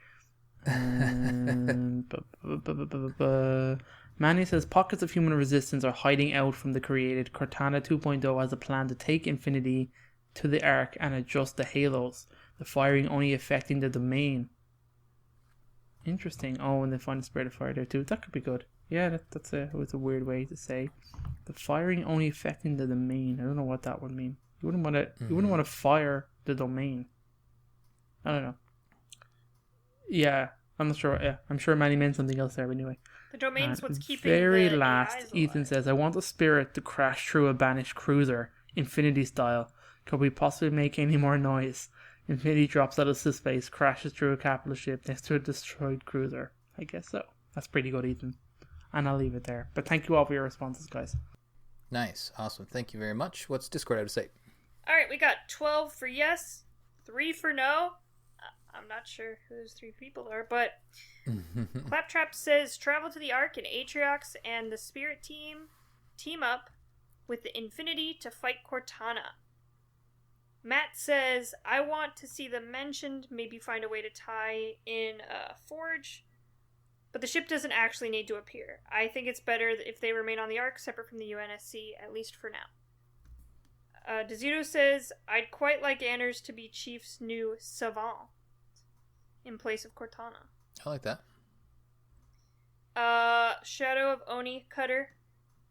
Manny says pockets of human resistance are hiding out from the created. Cortana 2.0 has a plan to take Infinity to the Ark and adjust the halos, the firing only affecting the domain. Interesting. Oh, and they find the Spirit of Fire there too. That could be good. Yeah, that's a weird way to say the firing only affecting the domain. I don't know what that would mean. You wouldn't want to fire the domain. I don't know. Yeah, I'm not sure. Yeah, I'm sure Manny meant something else there. But anyway, The domain's what's keeping very the last. AIs Ethan alive. says, "I want the Spirit to crash through a banished cruiser, Infinity style. Could we possibly make any more noise? Infinity drops out of space, crashes through a capital ship next to a destroyed cruiser. I guess so. That's pretty good, Ethan. And I'll leave it there. But thank you all for your responses, guys. Nice. Awesome. Thank you very much. What's Discord have to say? All right, we got 12 for yes, 3 for no. I'm not sure who those 3 people are, but Claptrap says travel to the Ark and Atriox and the Spirit team up with the Infinity to fight Cortana. Matt says, I want to see them mentioned, maybe find a way to tie in Forge, but the ship doesn't actually need to appear. I think it's better if they remain on the Ark, separate from the UNSC, at least for now. Dezuto says, I'd quite like Anders to be Chief's new savant in place of Cortana. I like that. Shadow of Oni Cutter.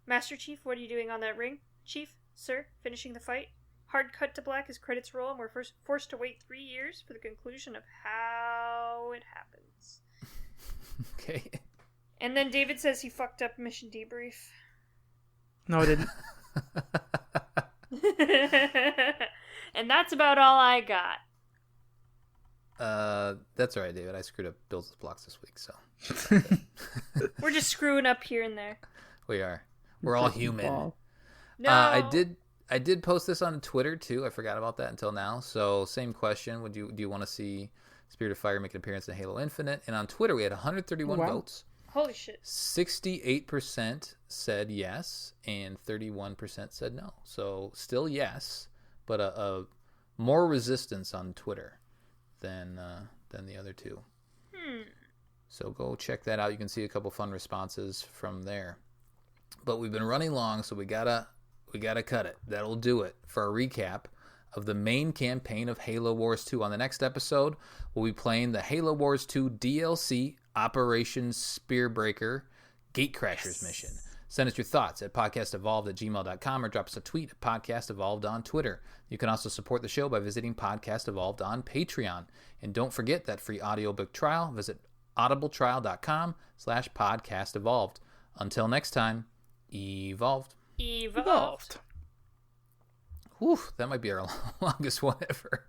Master Chief, what are you doing on that ring? Chief, sir, finishing the fight. Hard cut to black as credits roll, and we're forced to wait 3 years for the conclusion of how it happens. Okay. And then David says he fucked up Mission Debrief. No, I didn't. And that's about all I got. That's all right, David. I screwed up Bill's blocks this week, so We're just screwing up here and there. we are. We're all human. No. I did post this on Twitter too. I forgot about that until now. So same question: do you want to see Spirit of Fire make an appearance in Halo Infinite? And on Twitter, we had 131 votes. Holy shit. 68% said yes, and 31% said no. So still yes, but a more resistance on Twitter than the other two. So go check that out. You can see a couple fun responses from there. But we've been running long, so we gotta cut it. That'll do it for a recap of the main campaign of Halo Wars 2. On the next episode, we'll be playing the Halo Wars 2 DLC Operation Spearbreaker Gatecrashers mission. Send us your thoughts at podcastevolved@gmail.com or drop us a tweet at podcastevolved on Twitter. You can also support the show by visiting Podcast Evolved on Patreon. And don't forget that free audiobook trial. Visit audibletrial.com/podcastevolved. Until next time, evolved. Evolved. Whew, that might be our longest one ever.